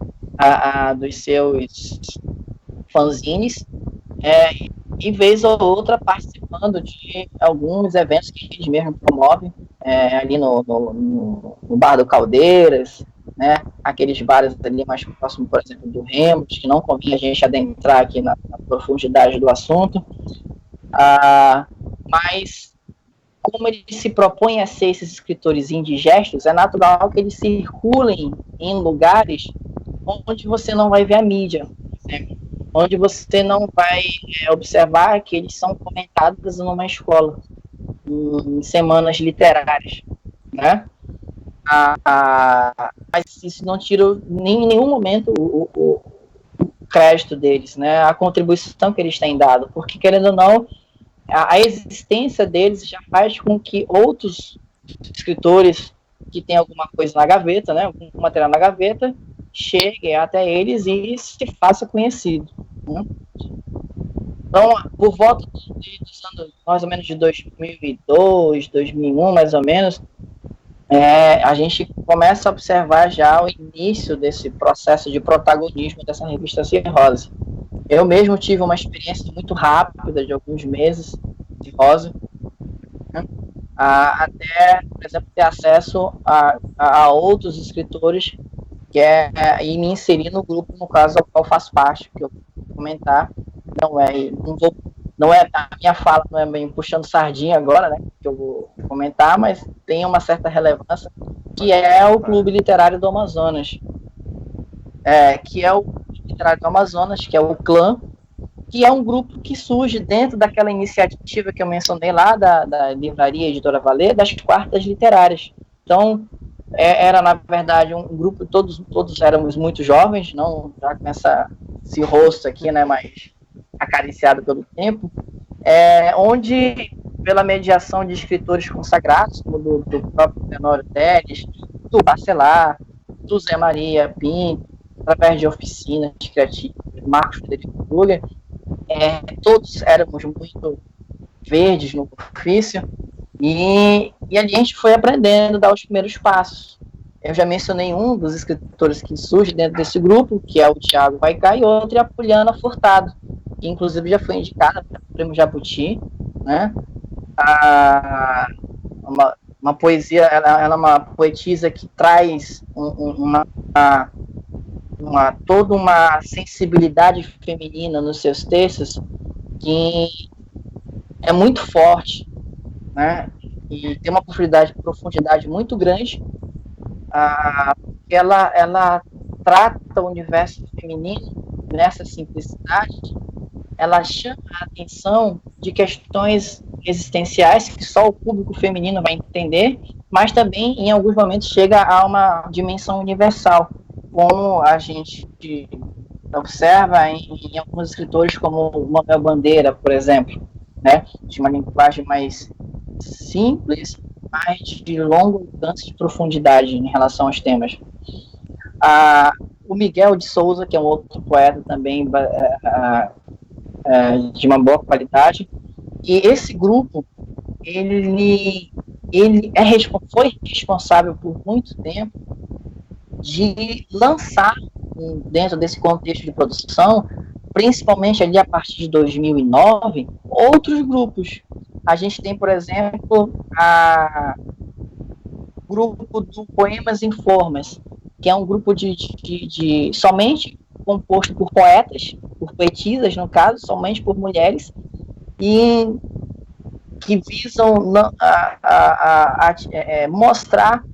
dos seus fanzines, e vez ou outra participando de alguns eventos que eles mesmos promovem, ali no Bar do Caldeiras, né, aqueles bares ali mais próximos, por exemplo, do Remos, que não convinha a gente adentrar aqui na profundidade do assunto, mas como eles se propõem a ser esses escritores indigestos, é natural que eles circulem em lugares onde você não vai ver a mídia, né? Onde você não vai observar que eles são comentados numa escola, em semanas literárias, né? mas isso não tira em nenhum momento o crédito deles, né, a contribuição que eles têm dado, porque, querendo ou não, a existência deles já faz com que outros escritores que têm alguma coisa na gaveta, né, algum material na gaveta, cheguem até eles e se faça conhecido, né? Então, por volta dos anos mais ou menos de 2002, 2001, mais ou menos, a gente começa a observar já o início desse processo de protagonismo dessa revista Cirrose. Eu mesmo tive uma experiência muito rápida, de alguns meses, de Cirrose, né? Até, por exemplo, ter acesso a outros escritores e me inserir no grupo, no caso, ao qual faço parte, que eu vou comentar. Não é a minha fala, não é bem puxando sardinha agora, né, que eu vou comentar, mas tem uma certa relevância, que é o Clube Literário do Amazonas, que é o Clube Literário do Amazonas, que é o CLAM, que é um grupo que surge dentro daquela iniciativa que eu mencionei lá, da livraria Editora Valer, das quartas literárias. Então, era, na verdade, um grupo, todos éramos muito jovens, não já com esse rosto aqui, né, mais acariciado pelo tempo, onde, pela mediação de escritores consagrados, como do próprio Tenório Teles, do Bacelar, do Zé Maria Pinto, através de oficinas criativas, Marcos Frederico Brugger, todos éramos muito verdes no ofício, e ali a gente foi aprendendo a dar os primeiros passos. Eu já mencionei um dos escritores que surge dentro desse grupo, que é o Thiago Vaicá, e outro é a Poliana Furtado, que inclusive já foi indicada para o Prêmio Jabuti, né? Uma poesia, ela é uma poetisa que traz toda uma sensibilidade feminina nos seus textos que é muito forte, né? E tem uma profundidade muito grande. Ela trata o universo feminino nessa simplicidade. Ela chama a atenção de questões existenciais que só o público feminino vai entender, mas também, em alguns momentos, chega a uma dimensão universal, como a gente observa em alguns escritores como Manuel Bandeira, por exemplo, né, de uma linguagem mais simples, mas de longo alcance de profundidade em relação aos temas. O Miguel de Souza, que é um outro poeta também de uma boa qualidade, e esse grupo, ele foi responsável por muito tempo de lançar, dentro desse contexto de produção, principalmente ali a partir de 2009, outros grupos. A gente tem, por exemplo, o grupo do Poemas em Formas, que é um grupo de somente composto por poetas, por poetisas, no caso, somente por mulheres, e que visam mostrar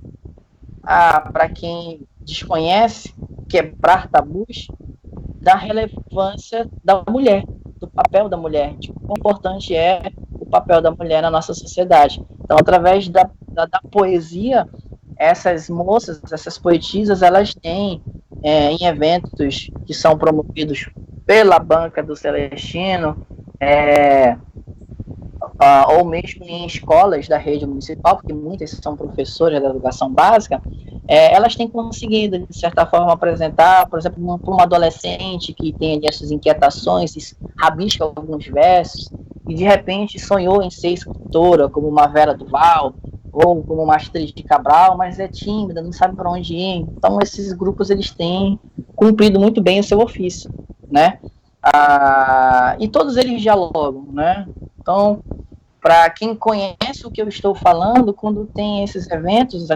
para quem desconhece, quebrar tabus, da relevância da mulher, do papel da mulher, de quão importante é o papel da mulher na nossa sociedade. Então, através da poesia, essas moças, essas poetisas, elas têm, em eventos que são promovidos pela Banca do Celestino, ou mesmo em escolas da rede municipal, porque muitas são professoras da educação básica, elas têm conseguido, de certa forma, apresentar, por exemplo, para uma adolescente que tem ali as suas inquietações, rabisca alguns versos, e de repente sonhou em ser escritora, como uma Vera Duval, ou como uma Astrid de Cabral, mas é tímida, não sabe para onde ir. Então, esses grupos, eles têm cumprido muito bem o seu ofício, né? E todos eles dialogam, né? Então, para quem conhece o que eu estou falando, quando tem esses eventos,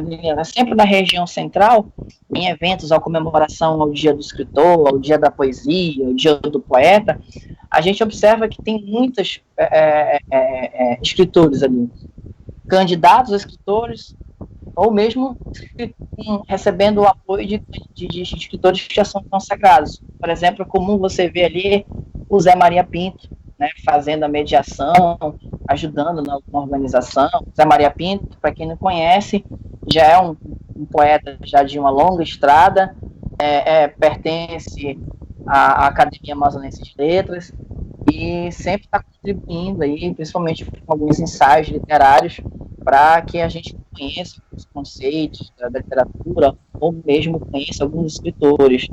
sempre na região central, em eventos, a comemoração ao Dia do Escritor, ao Dia da Poesia, ao Dia do Poeta, a gente observa que tem muitos escritores ali, candidatos a escritores, ou mesmo recebendo o apoio de escritores que já são consagrados. Por exemplo, é comum você ver ali o Zé Maria Pinto, né, fazendo a mediação, ajudando na organização. Zé Maria Pinto, para quem não conhece, já é um um poeta já de uma longa estrada, pertence à Academia Amazonense de Letras, e sempre está contribuindo aí, principalmente com alguns ensaios literários, para que a gente conheça os conceitos da literatura, ou mesmo conheça alguns escritores.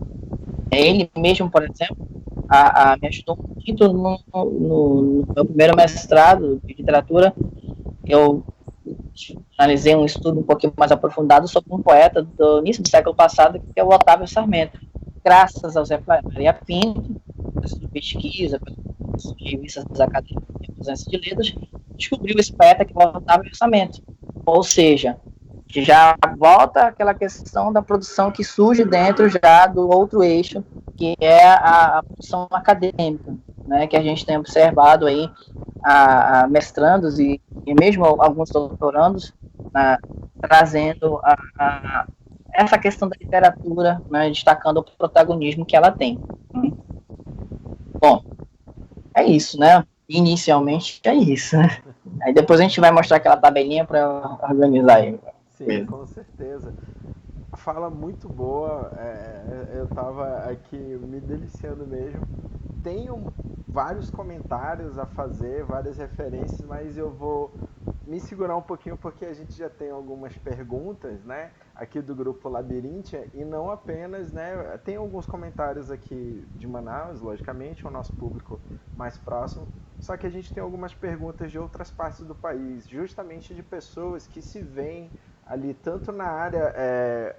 Ele mesmo, por exemplo, me ajudou muito no meu primeiro mestrado de literatura. Eu analisei um estudo um pouquinho mais aprofundado sobre um poeta do início do século passado, que é o Otávio Sarmento. Graças ao Zé Maria Pinto, de pesquisa, de revistas acadêmicas de letras, descobriu esse poeta que voltava ao orçamento. Ou seja, já volta aquela questão da produção que surge dentro já do outro eixo, que é a produção acadêmica, né, que a gente tem observado aí a mestrandos e mesmo alguns doutorandos trazendo essa questão da literatura, né, destacando o protagonismo que ela tem. Bom, é isso, né? Inicialmente é isso, né? Aí depois a gente vai mostrar aquela tabelinha para organizar aí. Sim, com certeza. Fala muito boa, eu tava aqui me deliciando mesmo. Tenho vários comentários a fazer, várias referências, mas eu vou me segurar um pouquinho porque a gente já tem algumas perguntas, né, aqui do grupo Labirintia, e não apenas, né, tem alguns comentários aqui de Manaus, logicamente, o nosso público mais próximo, só que a gente tem algumas perguntas de outras partes do país, justamente de pessoas que se veem ali tanto na área,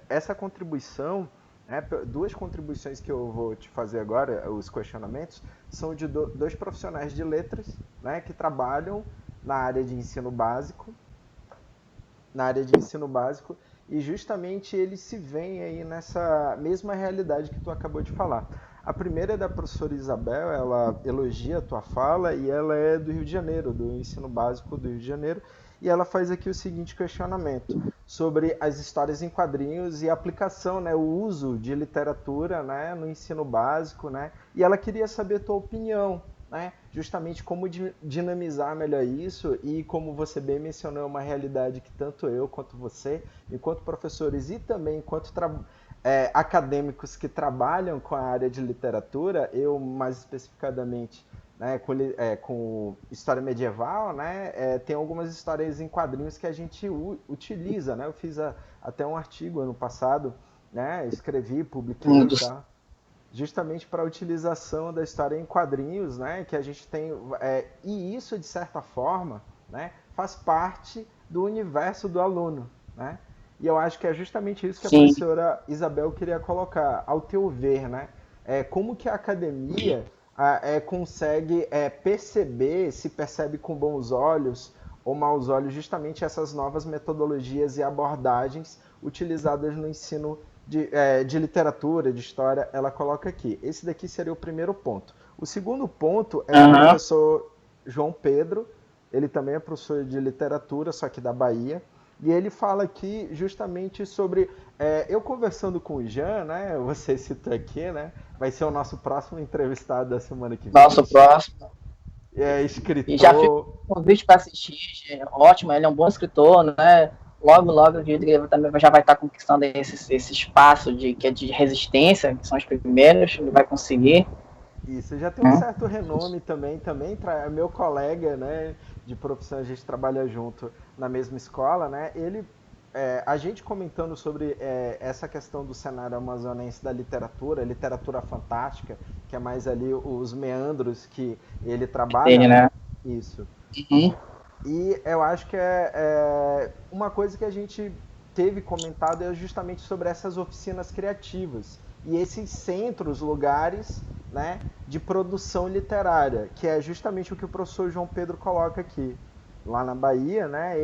essa contribuição, né, duas contribuições que eu vou te fazer agora, os questionamentos, são de dois profissionais de letras, né, que trabalham na área de ensino básico, e justamente eles se veem aí nessa mesma realidade que tu acabou de falar. A primeira é da professora Isabel, ela elogia a tua fala e ela é do Rio de Janeiro, do ensino básico do Rio de Janeiro, e ela faz aqui o seguinte questionamento sobre as histórias em quadrinhos e a aplicação, né, o uso de literatura, né, no ensino básico, né, e ela queria saber a tua opinião, né, justamente como dinamizar melhor isso, e como você bem mencionou, é uma realidade que tanto eu quanto você, enquanto professores e também enquanto acadêmicos que trabalham com a área de literatura, eu mais especificadamente, né, com história medieval, né, tem algumas histórias em quadrinhos que a gente utiliza, né, eu fiz até um artigo ano passado, né, escrevi, publiquei e tal, justamente para a utilização da história em quadrinhos, né, que a gente tem, e isso de certa forma, né, faz parte do universo do aluno, né, e eu acho que é justamente isso que a professora Isabel queria colocar, ao teu ver, né, como que a academia consegue perceber, se percebe com bons olhos ou maus olhos, justamente essas novas metodologias e abordagens utilizadas no ensino de literatura, de história, ela coloca aqui. Esse daqui seria o primeiro ponto. O segundo ponto é do professor João Pedro, ele também é professor de literatura, só que da Bahia, e ele fala aqui justamente sobre, eu conversando com o Jean, né, você citou aqui, né, vai ser o nosso próximo entrevistado da semana que vem. Nosso próximo. Escritor. E já fica um convite para assistir, ótimo, ele é um bom escritor, né, logo, eu acredito que ele também já vai estar conquistando esse espaço que é de resistência, que são os primeiros, ele vai conseguir. Isso, já tem um certo renome também é meu colega, né, de profissão, a gente trabalha junto na mesma escola, né, a gente comentando sobre essa questão do cenário amazonense da literatura fantástica, que é mais ali os meandros que ele trabalha, né? Isso. Uhum. E eu acho que uma coisa que a gente teve comentado é justamente sobre essas oficinas criativas e esses centros, lugares, né, de produção literária, que é justamente o que o professor João Pedro coloca aqui, lá na Bahia, né?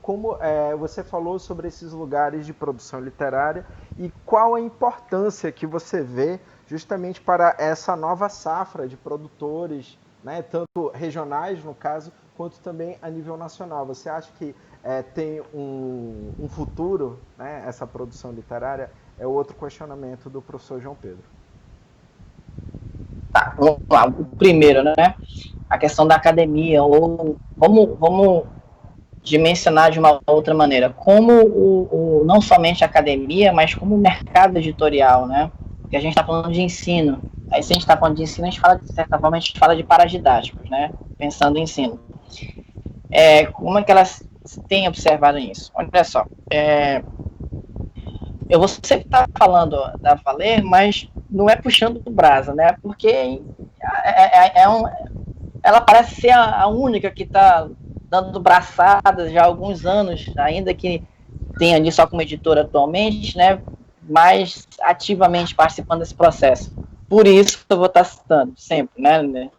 Como você falou sobre esses lugares de produção literária e qual a importância que você vê justamente para essa nova safra de produtores, né, tanto regionais, no caso, quanto também a nível nacional. Você acha que tem um futuro, né, essa produção literária? É outro questionamento do professor João Pedro. Tá, vamos lá. O primeiro, né? A questão da academia, ou vamos de mencionar de uma outra maneira, como não somente a academia, mas como o mercado editorial, né? Porque a gente está falando de ensino. Aí, se a gente está falando de ensino, a gente fala, de certa forma, a gente fala de paradidáticos, né? Pensando em ensino. Como é que elas têm observado isso? Olha só, eu vou sempre estar falando da Valer, mas não é puxando do brasa, né? Porque ela parece ser a única que está dando braçadas já há alguns anos, ainda que tenha ali só como editora atualmente, né? Mais ativamente participando desse processo. Por isso que eu vou estar citando sempre, né?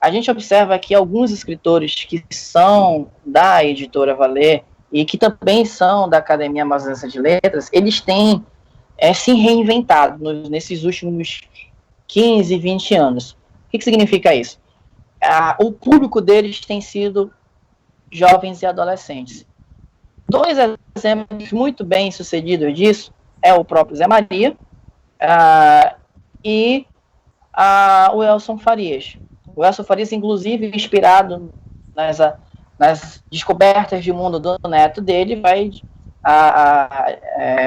A gente observa que alguns escritores que são da editora Valer e que também são da Academia Amazonense de Letras, eles têm se reinventado nesses últimos 15, 20 anos. O que significa isso? O público deles tem sido jovens e adolescentes. 2 exemplos muito bem sucedidos disso é o próprio Zé Maria e o Elson Farias. O Elson Farias, inclusive, inspirado nas descobertas de mundo do neto dele, vai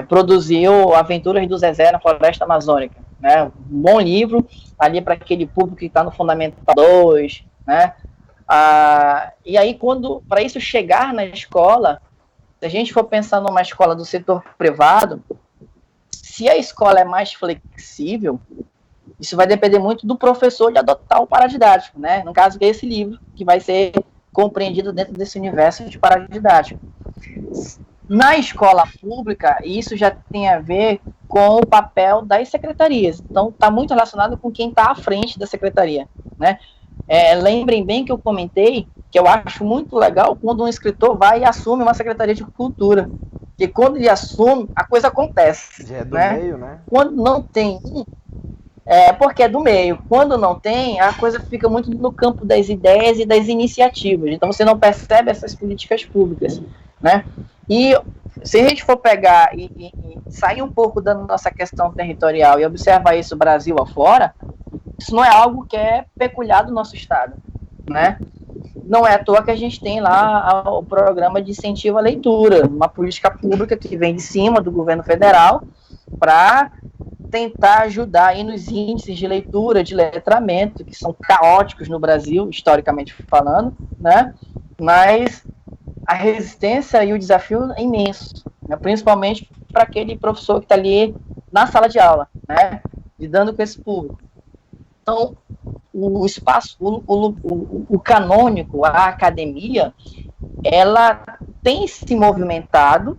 produzir o Aventuras do Zezé na Floresta Amazônica. Né? Um bom livro ali para aquele público que está no Fundamental 2, né? E aí, para isso chegar na escola, se a gente for pensar numa escola do setor privado, se a escola é mais flexível, isso vai depender muito do professor de adotar o paradidático, né? No caso, que é esse livro que vai ser compreendido dentro desse universo de paradidático. Na escola pública, isso já tem a ver com o papel das secretarias. Então, está muito relacionado com quem está à frente da secretaria, né? Lembrem bem que eu comentei que eu acho muito legal quando um escritor vai e assume uma secretaria de cultura. Porque quando ele assume, a coisa acontece. Já é do meio, né? Quando não tem porque é do meio. Quando não tem, a coisa fica muito no campo das ideias e das iniciativas. Então, você não percebe essas políticas públicas, né? E se a gente for pegar e sair um pouco da nossa questão territorial e observar isso Brasil afora, isso não é algo que é peculiar do nosso estado, né? Não é à toa que a gente tem lá o programa de incentivo à leitura, uma política pública que vem de cima do governo federal para tentar ajudar aí nos índices de leitura, de letramento, que são caóticos no Brasil, historicamente falando, né? Mas a resistência e o desafio é imenso, né? Principalmente para aquele professor que está ali na sala de aula, né? Lidando com esse público. Então, o espaço, o canônico, a academia, ela tem se movimentado,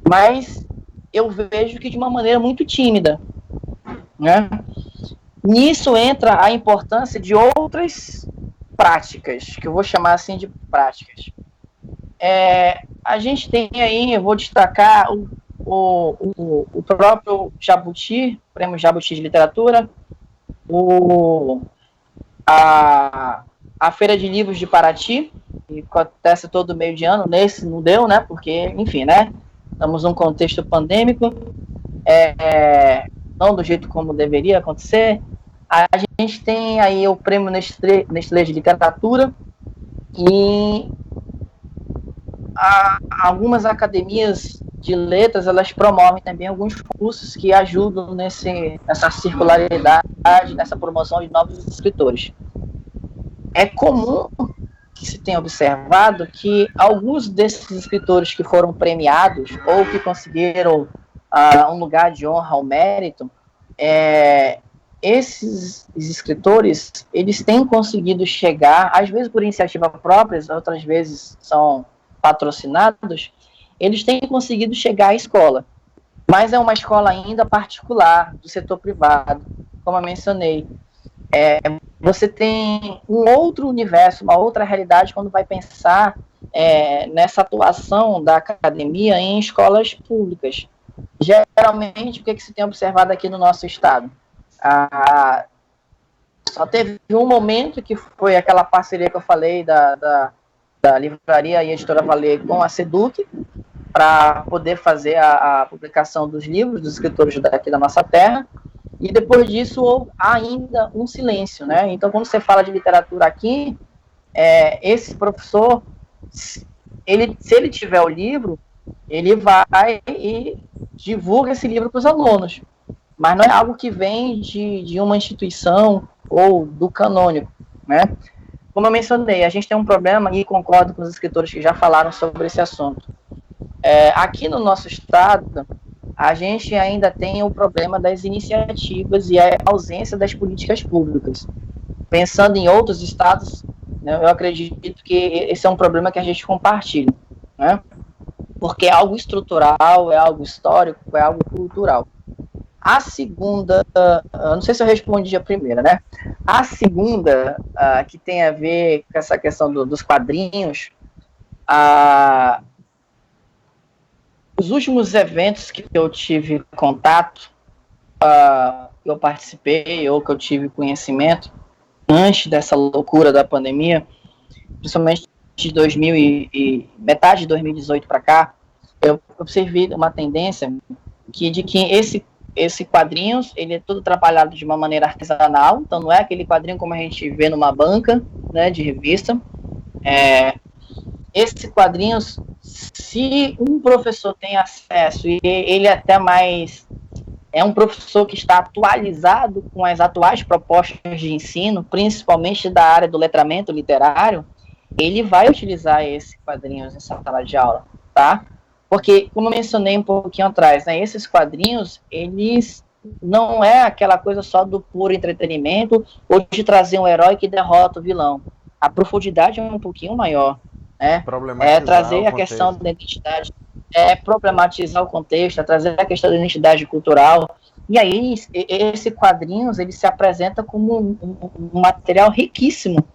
mas eu vejo que de uma maneira muito tímida, né? Nisso entra a importância de outras práticas, que eu vou chamar assim de práticas. A gente tem aí, eu vou destacar o próprio Jabuti, Prêmio Jabuti de Literatura, a Feira de Livros de Paraty, que acontece todo meio de ano. Nesse não deu, né? Porque, enfim, né? Estamos num contexto pandêmico, não do jeito como deveria acontecer. A gente tem aí o Prêmio Nestlé de Literatura e algumas academias de letras, elas promovem também alguns cursos que ajudam nessa circularidade, nessa promoção de novos escritores. É comum que se tenha observado que alguns desses escritores que foram premiados ou que conseguiram um lugar de honra ao mérito, esses escritores, eles têm conseguido chegar, às vezes por iniciativa própria, outras vezes são patrocinados, eles têm conseguido chegar à escola. Mas é uma escola ainda particular, do setor privado, como eu mencionei. Você tem um outro universo, uma outra realidade quando vai pensar nessa atuação da academia em escolas públicas. Geralmente, o que se tem observado aqui no nosso estado? Só teve um momento que foi aquela parceria que eu falei da livraria e editora Valer com a Seduc, para poder fazer a publicação dos livros dos escritores daqui da nossa terra, e depois disso houve ainda um silêncio, né? Então, quando você fala de literatura aqui, esse professor, se ele tiver o livro, ele vai e divulga esse livro para os alunos. Mas não é algo que vem de uma instituição ou do canônico, né? Como eu mencionei, a gente tem um problema, e concordo com os escritores que já falaram sobre esse assunto. Aqui no nosso estado, a gente ainda tem o problema das iniciativas e a ausência das políticas públicas. Pensando em outros estados, né, eu acredito que esse é um problema que a gente compartilha, né? Porque é algo estrutural, é algo histórico, é algo cultural. A segunda, não sei se eu respondi a primeira, né? A segunda, que tem a ver com essa questão dos quadrinhos, os últimos eventos que eu tive contato, que eu participei ou que eu tive conhecimento, antes dessa loucura da pandemia, principalmente de metade de 2018 para cá, eu observei uma tendência de que esse quadrinhos, ele é todo trabalhado de uma maneira artesanal, então não é aquele quadrinho como a gente vê numa banca, né, de revista. Esses quadrinhos, se um professor tem acesso, e ele até mais é um professor que está atualizado com as atuais propostas de ensino, principalmente da área do letramento literário, ele vai utilizar esses quadrinhos em sala de aula, tá? Porque, como eu mencionei um pouquinho atrás, né, esses quadrinhos, eles não é aquela coisa só do puro entretenimento ou de trazer um herói que derrota o vilão. A profundidade é um pouquinho maior, né? É trazer a questão da identidade, problematizar o contexto, trazer a questão da identidade cultural. E aí, esse quadrinhos, ele se apresenta como um material riquíssimo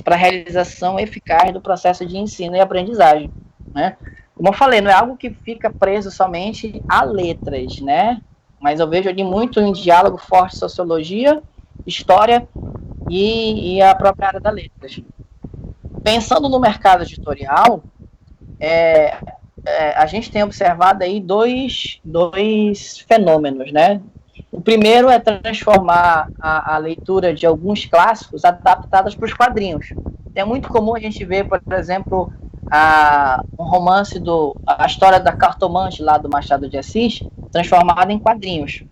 para a realização eficaz do processo de ensino e aprendizagem, né? Como eu falei, não é algo que fica preso somente a letras, né? Mas eu vejo ali muito em diálogo forte sociologia, história e a própria área das letras. Pensando no mercado editorial, a gente tem observado aí dois fenômenos, né? O primeiro é transformar a leitura de alguns clássicos adaptados para os quadrinhos. É muito comum a gente ver, por exemplo, um romance a história da Cartomante lá do Machado de Assis, transformada em quadrinhos,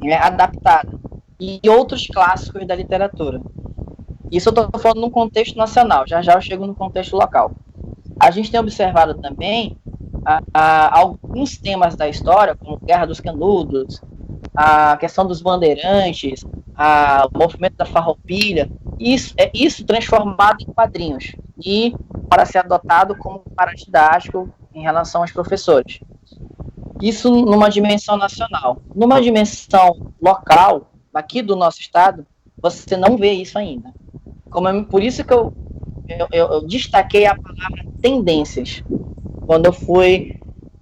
né, adaptada, e outros clássicos da literatura. Isso eu estou falando num contexto nacional, já eu chego no contexto local. A gente tem observado também alguns temas da história, como Guerra dos Canudos, a questão dos bandeirantes, o movimento da Farroupilha, isso transformado em quadrinhos e para ser adotado como paradidático em relação aos professores. Isso numa dimensão nacional. Numa dimensão local, aqui do nosso estado, você não vê isso ainda. Por isso que eu destaquei a palavra tendências, quando eu fui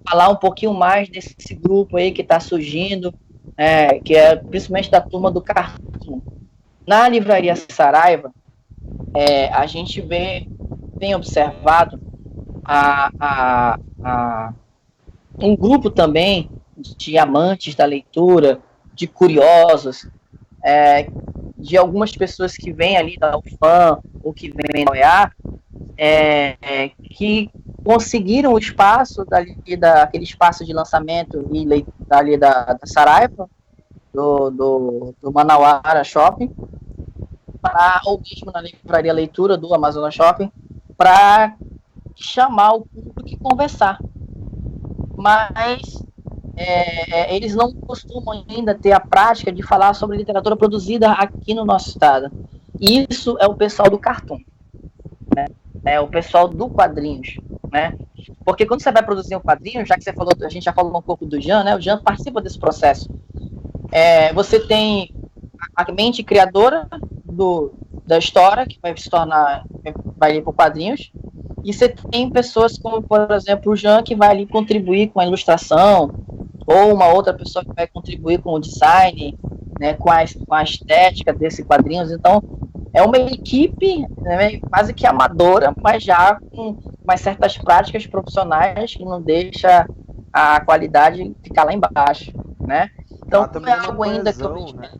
falar um pouquinho mais desse grupo aí que está surgindo, que é principalmente da turma do Cartoon. Na livraria Saraiva, a gente tem observado um grupo também de amantes da leitura, de curiosos, de algumas pessoas que vêm ali da UFAM ou que vêm da OEA, que conseguiram o espaço aquele espaço de lançamento dali da Saraiva, do Manauara Shopping, ou mesmo na livraria Leitura do Amazonas Shopping, para chamar o público e conversar. Mas eles não costumam ainda ter a prática de falar sobre literatura produzida aqui no nosso estado. E isso é o pessoal do Cartoon, né? É o pessoal do quadrinhos, né? Porque quando você vai produzir um quadrinho, já que a gente já falou um pouco do Jean, né? O Jean participa desse processo. Você tem a mente criadora da história, que vai ir para quadrinhos, e você tem pessoas como, por exemplo, o Jean, que vai ali contribuir com a ilustração, ou uma outra pessoa que vai contribuir com o design, né, com a estética desses quadrinhos. Então, é uma equipe, né, quase que amadora, mas já com umas certas práticas profissionais que não deixa a qualidade ficar lá embaixo, né? Então, não é algo ainda que eu vejo, né?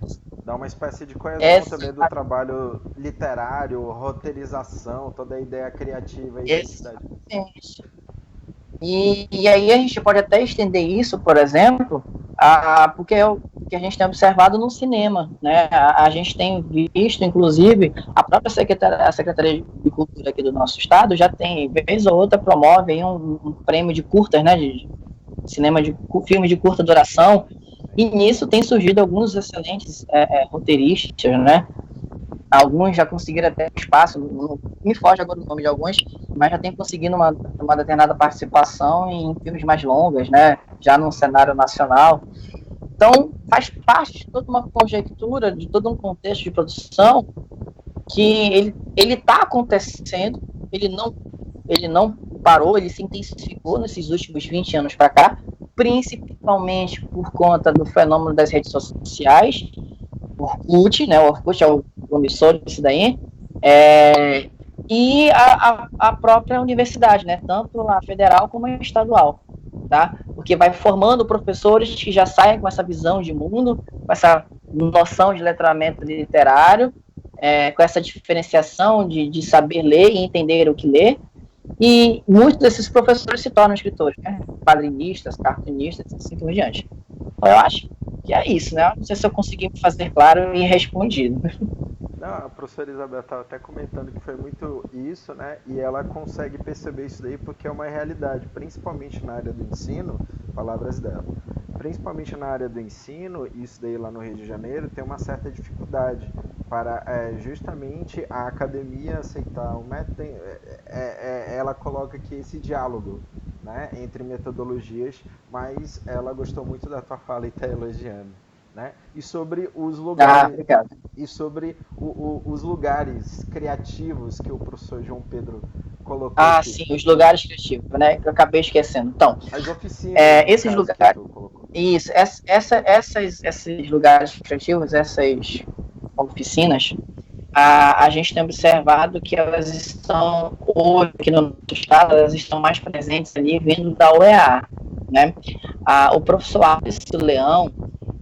Dá uma espécie de coesão também do trabalho literário, roteirização, toda a ideia criativa e identidade. E aí a gente pode até estender isso, por exemplo, porque é o que a gente tem observado no cinema, né? A gente tem visto, inclusive, a própria Secretaria de Cultura aqui do nosso estado já tem, vez ou outra, promove aí um prêmio de curtas, né? De cinema, de filmes de curta duração, e nisso tem surgido alguns excelentes roteiristas, né? Alguns já conseguiram até espaço, não me foge agora o nome de alguns, mas já tem conseguido uma determinada participação em filmes mais longas, né? Já no cenário nacional. Então, faz parte de toda uma conjectura, de todo um contexto de produção que ele está acontecendo, ele não parou, ele se intensificou nesses últimos 20 anos para cá, principalmente por conta do fenômeno das redes sociais, Orkut, né? O Orkut é o promissor disso daí, e a própria universidade, né? Tanto a federal como a estadual, tá? Porque vai formando professores que já saem com essa visão de mundo, com essa noção de letramento literário, com essa diferenciação de saber ler e entender o que ler, e muitos desses professores se tornam escritores, né? Quadrinistas, cartunistas, assim por diante. Então, eu acho que é isso, né? Não sei se eu consegui me fazer claro e respondido. Não, a professora Isabel estava até comentando que foi muito isso, né? E ela consegue perceber isso daí porque é uma realidade, principalmente na área do ensino, palavras dela. Principalmente na área do ensino, isso daí lá no Rio de Janeiro tem uma certa dificuldade para justamente a academia aceitar o método. Ela coloca aqui esse diálogo, né, entre metodologias, mas ela gostou muito da tua fala e está elogiando. Né? E sobre os lugares, os lugares criativos que o professor João Pedro colocou. Aqui. Sim, os lugares criativos, né? Que eu acabei esquecendo. Então, as oficinas. Esses lugares. Isso, esses lugares criativos, essas oficinas, a gente tem observado que elas estão hoje aqui no nosso estado, elas estão mais presentes ali vindo da UEA, né? O professor Alisson Leão,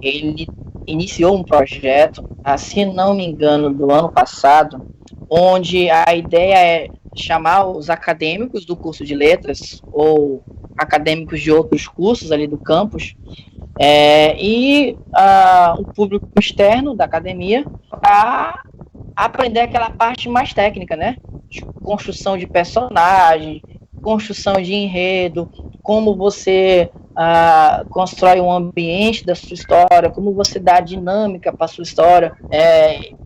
ele iniciou um projeto, se não me engano, do ano passado, onde a ideia é chamar os acadêmicos do curso de letras ou acadêmicos de outros cursos ali do campus e o público externo da academia para aprender aquela parte mais técnica, né? Construção de personagem, construção de enredo, como você constrói um ambiente da sua história, como você dá dinâmica para a sua história.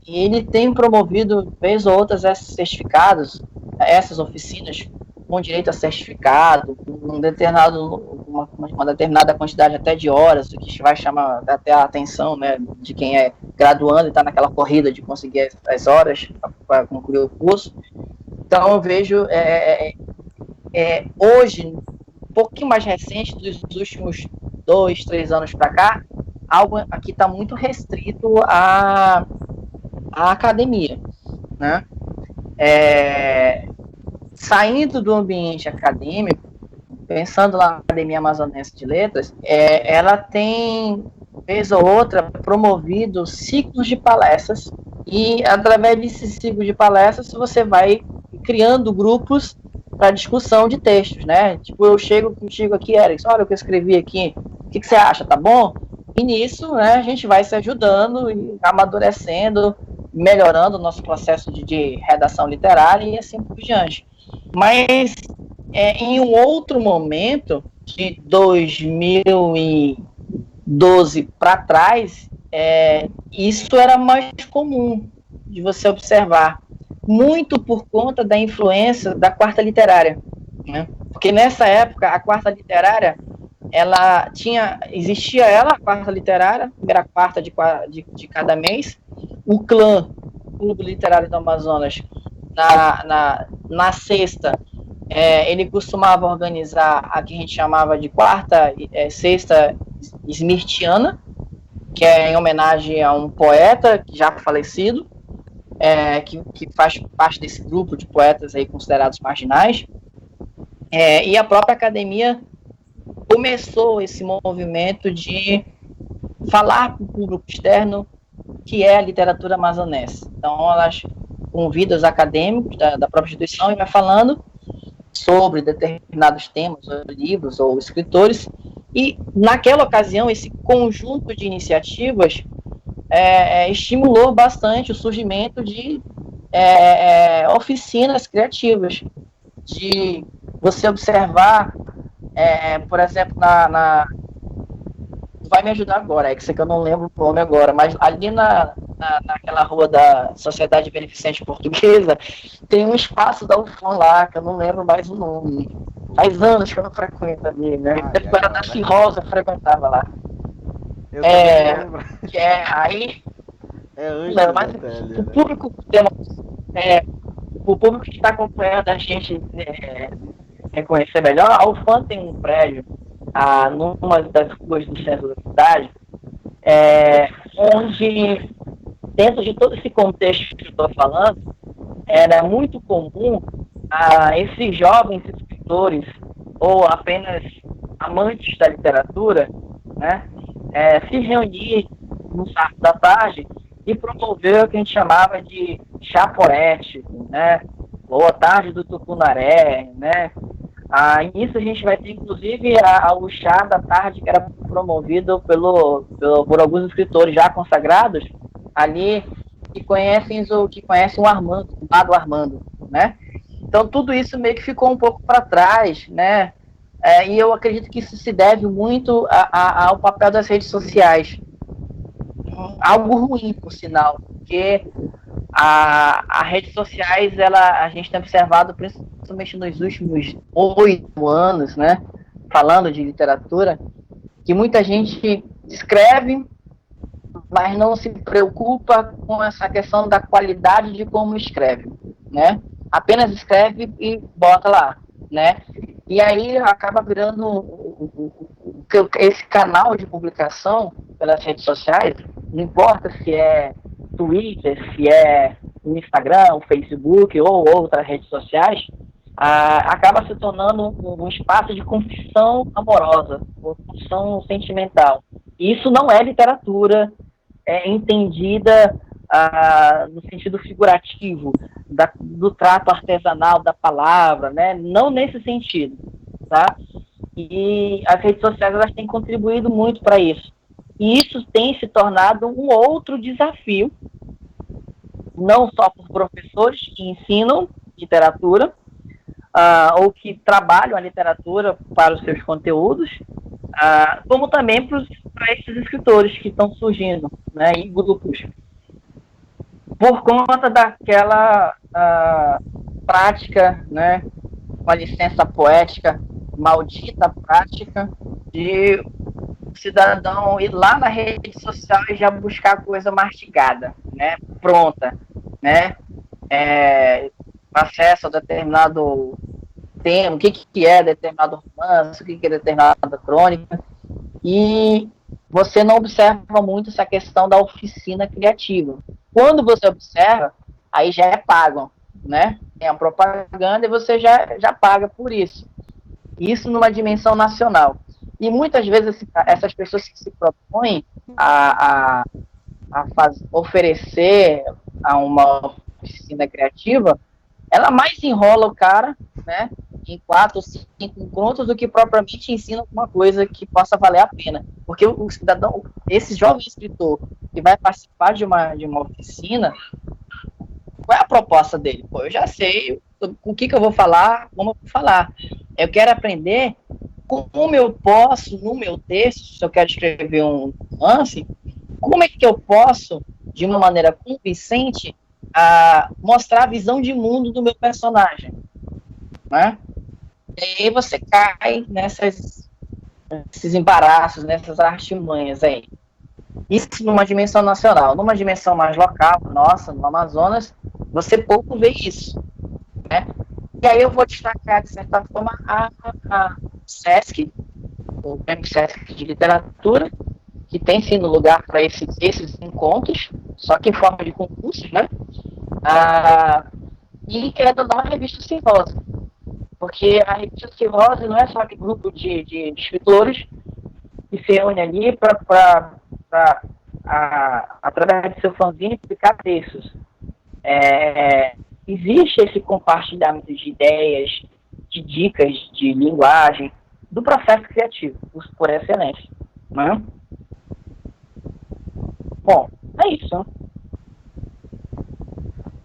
E ele tem promovido, vez ou outras, esses certificados, essas oficinas com direito a certificado, uma determinada quantidade até de horas, o que vai chamar até a atenção, né, de quem é graduando e está naquela corrida de conseguir as horas para concluir o curso. Então eu vejo hoje, um pouquinho mais recente, dos últimos 2, 3 anos para cá, algo aqui está muito restrito à academia, né? Saindo do ambiente acadêmico, pensando lá na Academia Amazonense de Letras, ela tem, vez ou outra, promovido ciclos de palestras, e através desses ciclos de palestras você vai criando grupos para discussão de textos, né? Tipo, eu chego contigo aqui, Eric, olha o que eu escrevi aqui, o que você acha, tá bom? E nisso, né, a gente vai se ajudando e amadurecendo, melhorando o nosso processo de redação literária e assim por diante. Mas em um outro momento, de 2012 para trás, isso era mais comum de você observar, muito por conta da influência da quarta literária, né? Porque nessa época a quarta literária existia a quarta literária, a primeira quarta de cada mês, o clã, Clube Literário do Amazonas, na sexta, ele costumava organizar a que a gente chamava de quarta, sexta smirtiana, que é em homenagem a um poeta já falecido, que faz parte desse grupo de poetas aí considerados marginais, e a própria academia começou esse movimento de falar para o público externo que é a literatura amazonense. Então, elas convidam os acadêmicos da própria instituição e vai falando sobre determinados temas, ou livros, ou escritores, e naquela ocasião, esse conjunto de iniciativas estimulou bastante o surgimento de oficinas criativas, de você observar, por exemplo, vai me ajudar agora, que eu não lembro o nome agora, mas ali naquela rua da Sociedade Beneficente Portuguesa, tem um espaço da UFAM lá, que eu não lembro mais o nome. Faz anos que eu não frequento ali, né? Eu era da Cirrosa, eu frequentava lá. Eu também não lembro. Aí... antes não, mas ali, o público, o público que está acompanhando a gente reconhecer melhor, a UFAM tem um prédio numa das ruas do centro da cidade, onde, dentro de todo esse contexto que eu estou falando, era muito comum esses jovens escritores ou apenas amantes da literatura, né, se reunir no sábado da tarde e promover o que a gente chamava de chá poético, né, ou a tarde do Tucunaré, né. Nisso a gente vai ter, inclusive, o chá da tarde, que era promovido por alguns escritores já consagrados ali, que conhecem o Armando, o Lado Armando, né? Então, tudo isso meio que ficou um pouco para trás, né? E eu acredito que isso se deve muito ao papel das redes sociais. Algo ruim, por sinal, porque as redes sociais, a gente tem observado, principalmente nos últimos 8 anos, né, falando de literatura, que muita gente escreve, mas não se preocupa com essa questão da qualidade de como escreve, né? Apenas escreve e bota lá, né? E aí acaba virando esse canal de publicação pelas redes sociais, não importa se é Twitter, se é o Instagram, o Facebook ou outras redes sociais, acaba se tornando um espaço de confissão amorosa, confissão sentimental. E isso não é literatura entendida no sentido figurativo, do trato artesanal da palavra, né? Não nesse sentido, tá? E as redes sociais, elas têm contribuído muito para isso. E isso tem se tornado um outro desafio, não só por professores que ensinam literatura, ou que trabalham a literatura para os seus conteúdos, como também para esses escritores que estão surgindo, né, em grupos. Por conta daquela prática, né, uma licença poética, maldita prática de cidadão ir lá na rede social e já buscar coisa mastigada, né, pronta, né, acesso a determinado tema, o que é determinado romance, o que é determinada crônica, e você não observa muito essa questão da oficina criativa. Quando você observa, aí já é pago, né, tem a propaganda e você já paga por isso. Isso numa dimensão nacional. E muitas vezes essas pessoas que se propõem a oferecer a uma oficina criativa, ela mais enrola o cara, né, em 4 ou 5 encontros do que propriamente ensina alguma coisa que possa valer a pena. Porque o cidadão, esse jovem escritor que vai participar de uma oficina, qual é a proposta dele? Pô, eu já sei o que eu vou falar, como eu vou falar. Eu quero aprender como eu posso, no meu texto, se eu quero escrever um romance, como é que eu posso, de uma maneira convincente, mostrar a visão de mundo do meu personagem, né? E aí você cai nesses embaraços, nessas artimanhas aí. Isso numa dimensão nacional. Numa dimensão mais local, nossa, no Amazonas, você pouco vê isso, né? E aí eu vou destacar, de certa forma, a SESC, o Prêmio SESC de Literatura, que tem sido lugar para esses encontros, só que em forma de concurso, né? E querendo dar uma revista Cirrose, porque a revista Cirrose não é só aquele grupo de escritores que se reúne ali para através do seu fanzine, publicar textos. Existe esse compartilhamento de ideias, de dicas de linguagem, do processo criativo, por excelência. Né? Bom, é isso.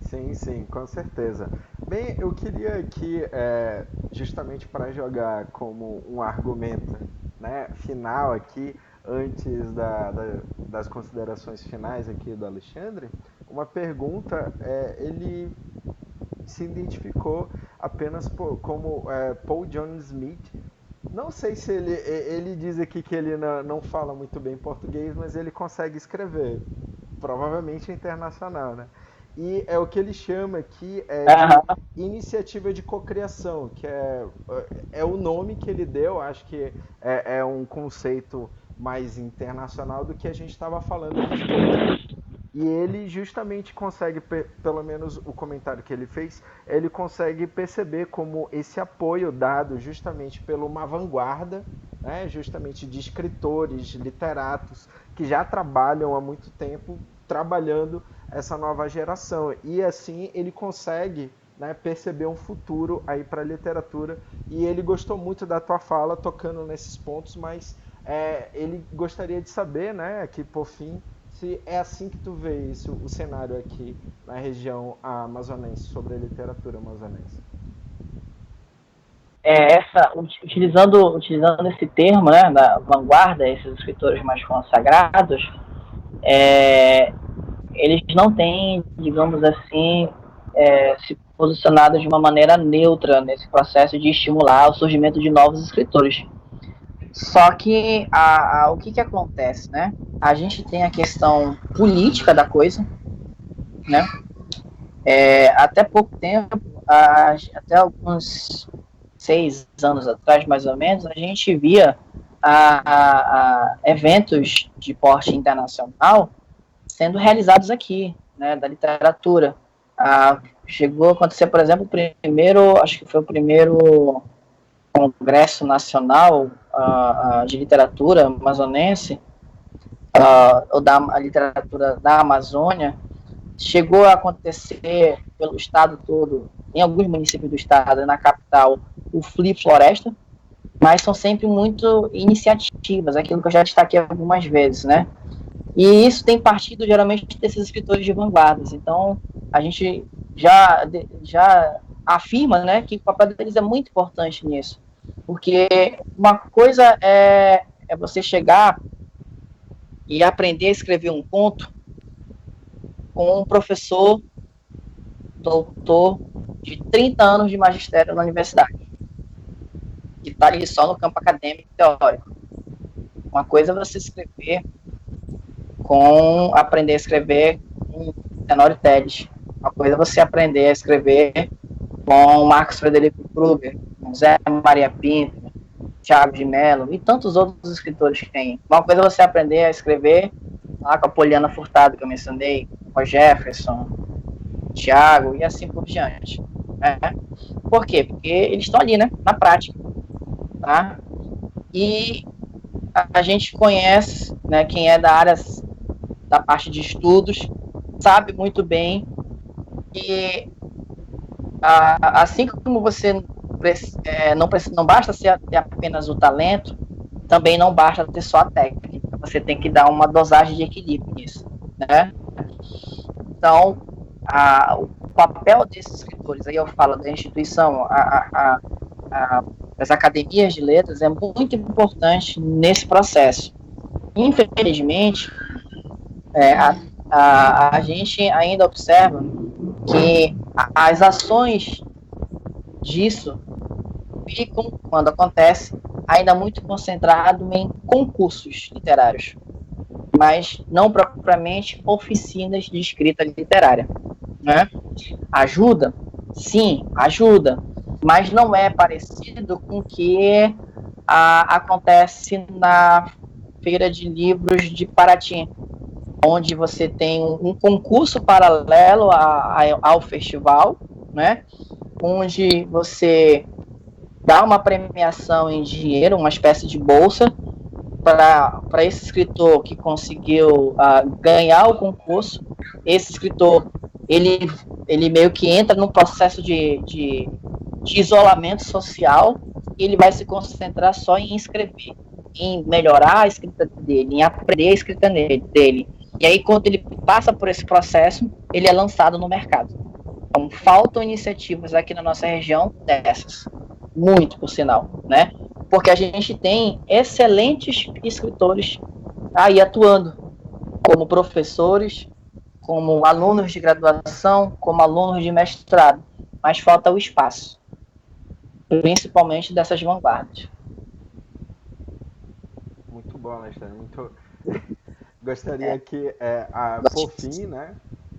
Sim, sim, com certeza. Bem, eu queria aqui, justamente para jogar como um argumento, né, final aqui, antes das considerações finais aqui do Alexandre, uma pergunta, ele se identificou apenas como Paul John Smith. Não sei se ele diz aqui que ele não fala muito bem português, mas ele consegue escrever, provavelmente internacional, né? E é o que ele chama aqui de iniciativa de cocriação, que é o nome que ele deu, acho que é um conceito mais internacional do que a gente estava falando a respeito. E ele justamente consegue, pelo menos o comentário que ele fez, ele consegue perceber como esse apoio dado justamente pela uma vanguarda, né, justamente de escritores, literatos, que já trabalham há muito tempo trabalhando essa nova geração. E assim ele consegue, né, perceber um futuro aí para a literatura. E ele gostou muito da tua fala tocando nesses pontos, mas ele gostaria de saber, né, aqui por fim, se é assim que tu vê isso, o cenário aqui na região amazonense, sobre a literatura amazonense. Utilizando esse termo, né, da vanguarda, esses escritores mais consagrados, eles não têm, digamos assim, se posicionado de uma maneira neutra nesse processo de estimular o surgimento de novos escritores. Só que o que acontece, né? A gente tem a questão política da coisa, né? Até pouco tempo, até alguns 6 anos atrás, mais ou menos, a gente via eventos de porte internacional sendo realizados aqui, né, da literatura. Chegou a acontecer, por exemplo, acho que foi o primeiro Congresso Nacional de Literatura Amazonense, ou da literatura da Amazônia. Chegou a acontecer pelo estado todo, em alguns municípios do estado, na capital, o Flip Floresta, mas são sempre muito iniciativas, aquilo que eu já destaquei algumas vezes, né? E isso tem partido geralmente desses escritores de vanguardas. Então, a gente já afirma, né, que o papel deles é muito importante nisso. Porque uma coisa é você chegar e aprender a escrever um conto com um professor doutor de 30 anos de magistério na universidade, que está ali só no campo acadêmico e teórico. Uma coisa é você aprender a escrever com Tenório Teles. Uma coisa é você aprender a escrever com Marcos Frederico Kruger, Zé Maria Pinto, Thiago de Mello e tantos outros escritores que tem. Uma coisa é você aprender a escrever lá com a Poliana Furtado, que eu mencionei, com a Jefferson, Thiago e assim por diante. Né? Por quê? Porque eles estão ali, né, na prática. Tá? E a gente conhece, né, quem é da área, da parte de estudos, sabe muito bem que assim como você não basta ter apenas o talento, também não basta ter só a técnica. Você tem que dar uma dosagem de equilíbrio nisso, né? Então, o papel desses escritores, aí eu falo da instituição, das academias de letras, é muito importante nesse processo. Infelizmente, a gente ainda observa que as ações disso ficam, quando acontece, ainda muito concentrado em concursos literários, mas não propriamente oficinas de escrita literária. Né? Ajuda? Sim, ajuda, mas não é parecido com o que acontece na Feira de Livros de Paraty, onde você tem um concurso paralelo ao festival, né? Onde você dá uma premiação em dinheiro, uma espécie de bolsa, para esse escritor que conseguiu ganhar o concurso, esse escritor, ele meio que entra num processo de isolamento social, e ele vai se concentrar só em escrever, em melhorar a escrita dele, em aprender a escrita dele. E aí, quando ele passa por esse processo, ele é lançado no mercado. Então, faltam iniciativas aqui na nossa região dessas. Muito, por sinal, né? Porque a gente tem excelentes escritores aí atuando, como professores, como alunos de graduação, como alunos de mestrado. Mas falta o espaço, principalmente dessas vanguardas. Muito bom, Alexandre. Gostaria que, por fim, né,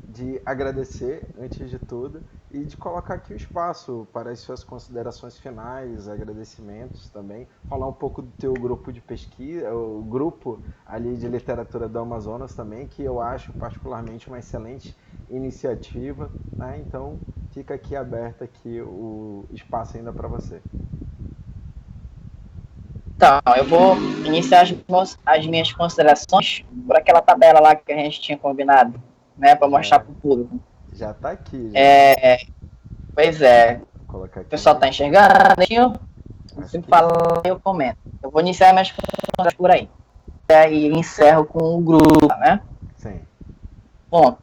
de agradecer, antes de tudo, e de colocar aqui o espaço para as suas considerações finais, agradecimentos também, falar um pouco do teu grupo de pesquisa, o grupo ali de literatura do Amazonas também, que eu acho particularmente uma excelente iniciativa, né? Então fica aqui aberto aqui o espaço ainda para você. Então, eu vou iniciar as minhas considerações por aquela tabela lá que a gente tinha combinado, né, para mostrar para o público. Já está aqui. Já. Pois é. Vou colocar aqui. O pessoal está enxergando? Se me falar, eu comento. Eu vou iniciar minhas considerações por aí. E aí encerro com o grupo, né? Sim. Bom,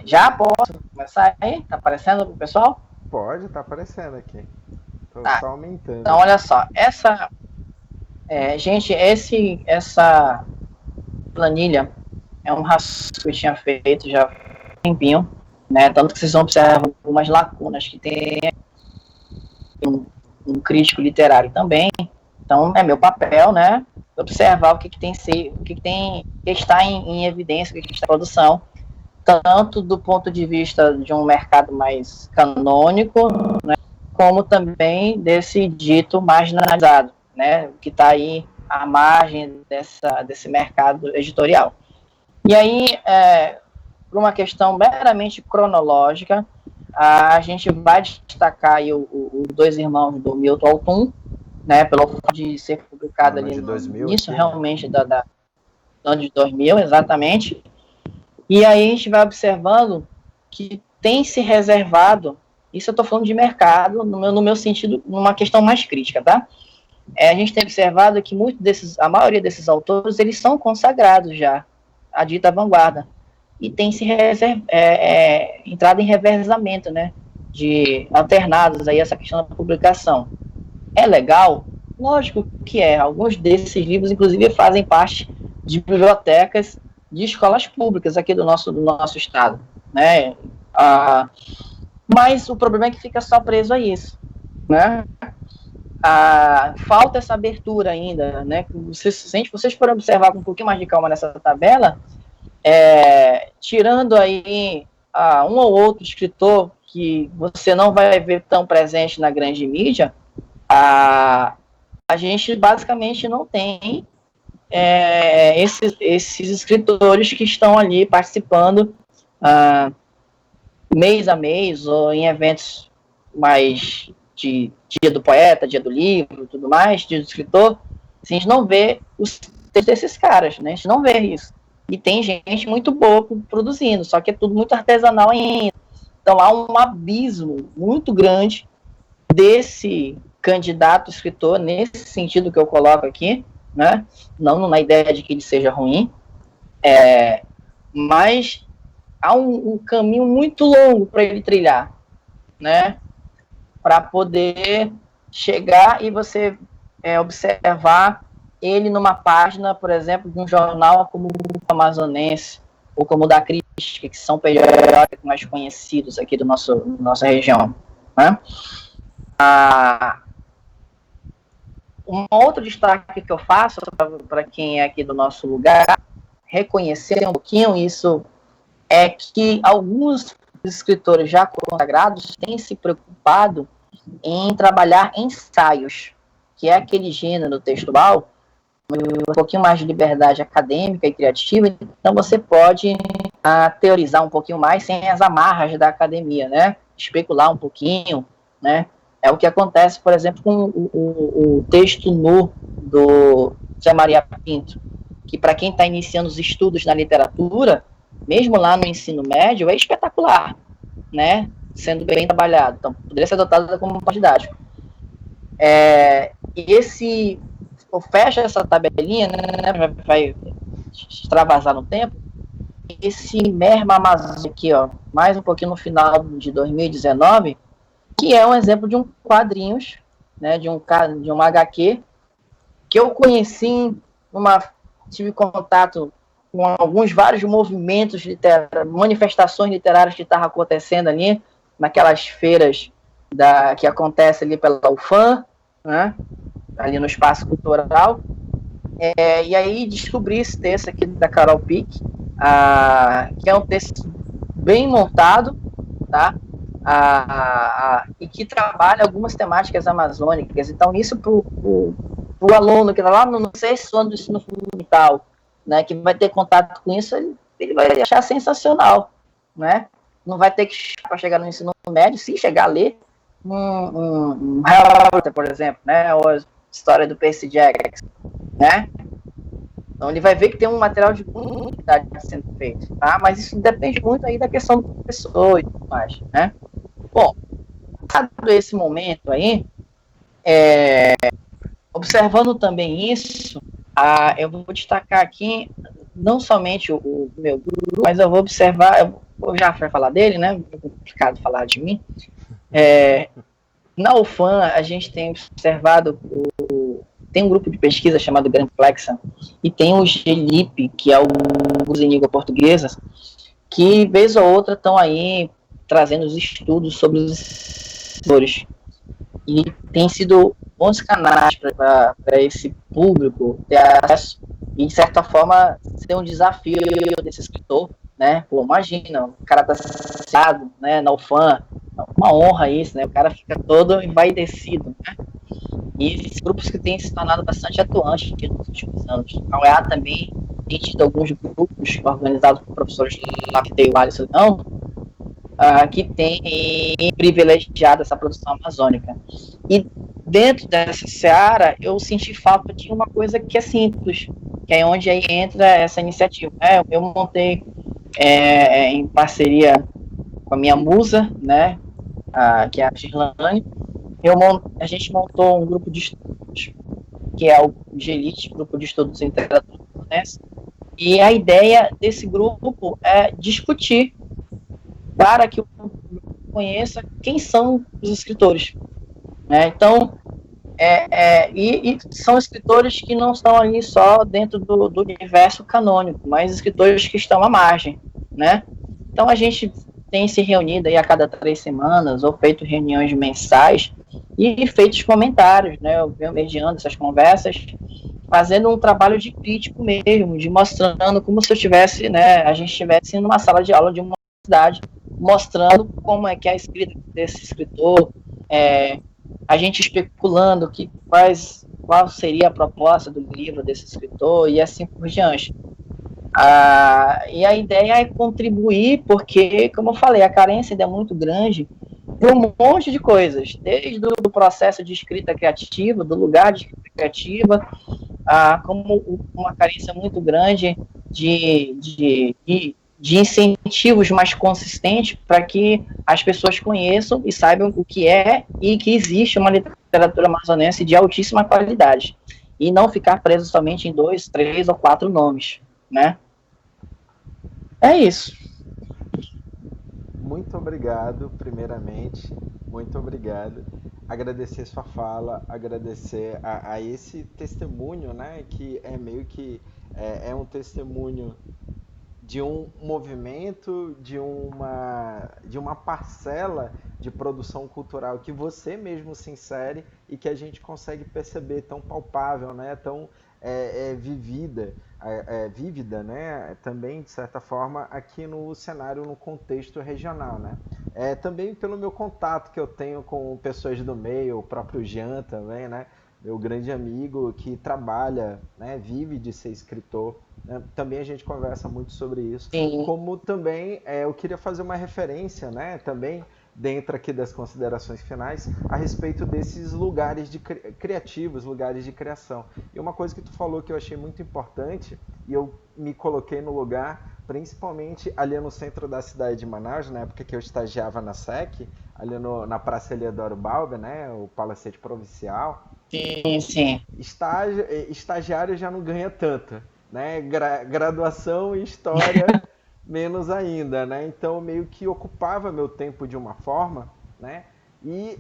já posso começar aí? Tá aparecendo pro pessoal? Pode, tá aparecendo aqui. Tô só aumentando. Então, olha só. Gente, essa planilha é um rascunho que eu tinha feito já há um tempinho, né? Tanto que vocês vão observar algumas lacunas que tem um crítico literário também. Então, é meu papel, né? Observar o que está em evidência, o que está em produção, tanto do ponto de vista de um mercado mais canônico, né, como também desse dito marginalizado, né, que está aí à margem desse mercado editorial. E aí, por uma questão meramente cronológica, a gente vai destacar aí os Dois Irmãos do Milton Altum, né, pelo fato de ser publicado ali no início, realmente, do ano de 2000, exatamente. E aí a gente vai observando que tem se reservado, isso eu estou falando de mercado, no meu sentido, numa questão mais crítica, tá? A gente tem observado que a maioria desses autores, eles são consagrados já, à dita vanguarda, e tem se entrado em revezamento, né, de alternados aí essa questão da publicação. É legal? Lógico que é. Alguns desses livros, inclusive, fazem parte de bibliotecas de escolas públicas aqui do nosso estado, né? Mas o problema é que fica só preso a isso, né? Falta essa abertura ainda, né? Se vocês forem observar com um pouquinho mais de calma nessa tabela, tirando aí um ou outro escritor que você não vai ver tão presente na grande mídia, a gente basicamente não tem esses escritores que estão ali participando mês a mês ou em eventos mais de dia do poeta, dia do livro, tudo mais, dia do escritor. Assim, a gente não vê os textos desses caras, né? A gente não vê isso. E tem gente muito boa produzindo, só que é tudo muito artesanal ainda. Então há um abismo muito grande desse candidato escritor, nesse sentido que eu coloco aqui, né? Não na ideia de que ele seja ruim, mas há um caminho muito longo para ele trilhar, né? Para poder chegar e você observar ele numa página, por exemplo, de um jornal como o Amazonense, ou como o da Crítica, que são periódicos mais conhecidos aqui da nossa região, né? Um outro destaque que eu faço para quem é aqui do nosso lugar, reconhecer um pouquinho isso, é que alguns escritores já consagrados têm se preocupado em trabalhar ensaios, que é aquele gênero textual, um pouquinho mais de liberdade acadêmica e criativa, então você pode teorizar um pouquinho mais sem as amarras da academia, né? Especular um pouquinho, né? É o que acontece, por exemplo, com o texto nu do José Maria Pinto, que para quem está iniciando os estudos na literatura, mesmo lá no ensino médio, é espetacular, né? Sendo bem trabalhado. Então, poderia ser adotado como didático. E esse fecha essa tabelinha, né? Vai extravasar no tempo. Esse Merma Amazônia aqui, ó, mais um pouquinho no final de 2019, que é um exemplo de um quadrinhos, né? De um HQ que eu conheci tive contato com vários movimentos literários, manifestações literárias que estavam acontecendo ali, naquelas feiras que acontece ali pela UFAM, né, ali no espaço cultural. E aí descobri esse texto aqui da Carol Pick, que é um texto bem montado, tá? E que trabalha algumas temáticas amazônicas. Então, isso para o aluno que está lá no sexto ano do ensino fundamental, né, que vai ter contato com isso, ele vai achar sensacional, né? Não vai ter que chegar no ensino médio, se chegar a ler um Harry Potter, por exemplo, né, ou a história do Percy Jackson, né? Então ele vai ver que tem um material de qualidade sendo feito, tá? Mas isso depende muito aí da questão do professor e tudo mais, né? Bom, dado esse momento aí, observando também isso, eu vou destacar aqui não somente o meu grupo, mas eu vou observar, eu já fui falar dele, né? É complicado falar de mim. Na UFAM, a gente tem observado, tem um grupo de pesquisa chamado Grand Flexa, e tem o GLIP, que é o Grupo em Língua Portuguesa, que, vez ou outra, estão aí trazendo os estudos sobre os escritores. E tem sido bons canais para esse público ter acesso e, de certa forma, ser um desafio desse escritor, né? Pô, imagina, o cara tá associado, né, na UFAM, uma honra isso, né? O cara fica todo envaidecido, né? E esses grupos que têm se tornado bastante atuantes nos últimos anos. A UEA também tem tido alguns grupos organizados por professores lá que tem o Alisson Leão, que tem privilegiado essa produção amazônica. E dentro dessa seara, eu senti falta de uma coisa que é simples, que é onde aí entra essa iniciativa. Eu montei em parceria com a minha musa, né, que é a Girlane, a gente montou um grupo de estudos, que é o GELIT, Grupo de Estudos em Literatura, né, e a ideia desse grupo é discutir para que o público conheça quem são os escritores, né? Então, e são escritores que não estão ali só dentro do universo canônico, mas escritores que estão à margem, né? Então, a gente tem se reunido aí a cada 3 semanas, ou feito reuniões mensais, e feito comentários, né? Eu venho mediando essas conversas, fazendo um trabalho de crítico mesmo, de mostrando como se eu tivesse, né, a gente estivesse numa sala de aula de uma universidade, mostrando como é que é a escrita desse escritor, a gente especulando qual seria a proposta do livro desse escritor e assim por diante. E a ideia é contribuir, porque, como eu falei, a carência ainda é muito grande por um monte de coisas, desde o processo de escrita criativa, do lugar de escrita criativa, como uma carência muito grande de incentivos mais consistentes para que as pessoas conheçam e saibam o que é e que existe uma literatura amazonense de altíssima qualidade, e não ficar preso somente em 2, 3 ou 4 nomes, né? É isso. Muito obrigado, primeiramente, muito obrigado. Agradecer sua fala, agradecer a esse testemunho, né, que é meio que é um testemunho de um movimento, de uma parcela de produção cultural que você mesmo se insere e que a gente consegue perceber tão palpável, né, tão vívida, né, também de certa forma aqui no cenário, no contexto regional, né. Também pelo meu contato que eu tenho com pessoas do meio, o próprio Jean também, né, meu grande amigo que trabalha, né, vive de ser escritor, né, também a gente conversa muito sobre isso. Sim. Como também eu queria fazer uma referência, né, também dentro aqui das considerações finais, a respeito desses lugares criativos, lugares de criação. E uma coisa que tu falou que eu achei muito importante, e eu me coloquei no lugar, principalmente ali no centro da cidade de Manaus, na época que eu estagiava na SEC, ali na Praça Eliodoro Balbi, né, o Palacete Provincial. Sim, sim. Estagiário já não ganha tanto, né? Graduação e história menos ainda, né? Então meio que ocupava meu tempo de uma forma, né? E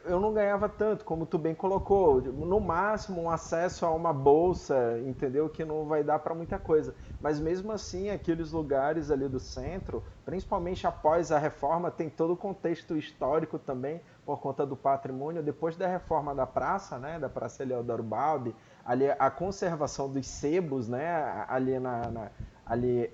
eu não ganhava tanto, como tu bem colocou, no máximo um acesso a uma bolsa, entendeu? Que não vai dar para muita coisa. Mas mesmo assim, aqueles lugares ali do centro, principalmente após a reforma, tem todo o contexto histórico também, por conta do patrimônio. Depois da reforma da praça, né? Da Praça Eliodoro Balbi, ali a conservação dos sebos, né? Ali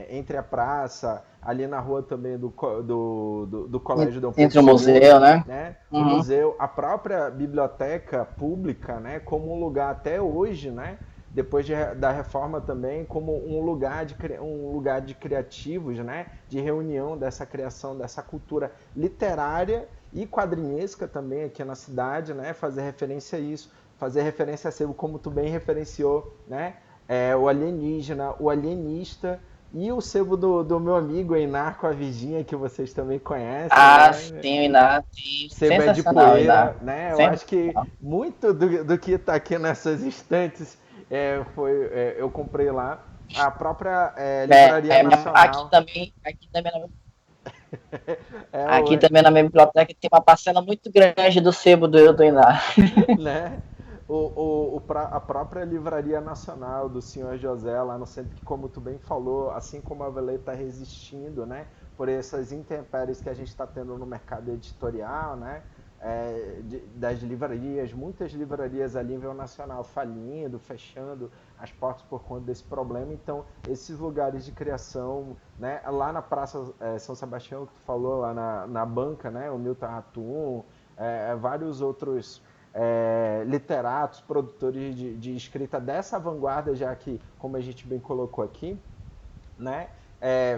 entre a praça, ali na rua também do Colégio Dom Pedro II. Entre o museu, né? O museu, a própria biblioteca pública, né? Como um lugar até hoje, né? Depois da reforma também, como um lugar de criativos, né? De reunião dessa criação, dessa cultura literária e quadrinesca também aqui na cidade, né? Fazer referência a isso, fazer referência a sebo, como tu bem referenciou, né? O alienígena, o alienista e o sebo do meu amigo Einar com a Virgínia, que vocês também conhecem. Ah, né? sim, o Einar. Sebo é de poeira, né? Eu acho que muito do que está aqui nessas estantes eu comprei lá. A própria Livraria Nacional. Aqui também na minha biblioteca tem uma parcela muito grande do sebo do Einar. Né? A própria Livraria Nacional do Senhor José, lá no centro, que como tu bem falou, assim como a Velê está resistindo, né, por essas intempéries que a gente está tendo no mercado editorial, né, das livrarias, muitas livrarias a nível nacional falindo, fechando as portas por conta desse problema. Então, esses lugares de criação, né, lá na Praça São Sebastião, que tu falou, lá na banca, né, o Milton Ratum, vários outros literatos, produtores de escrita dessa vanguarda, já que, como a gente bem colocou aqui, né,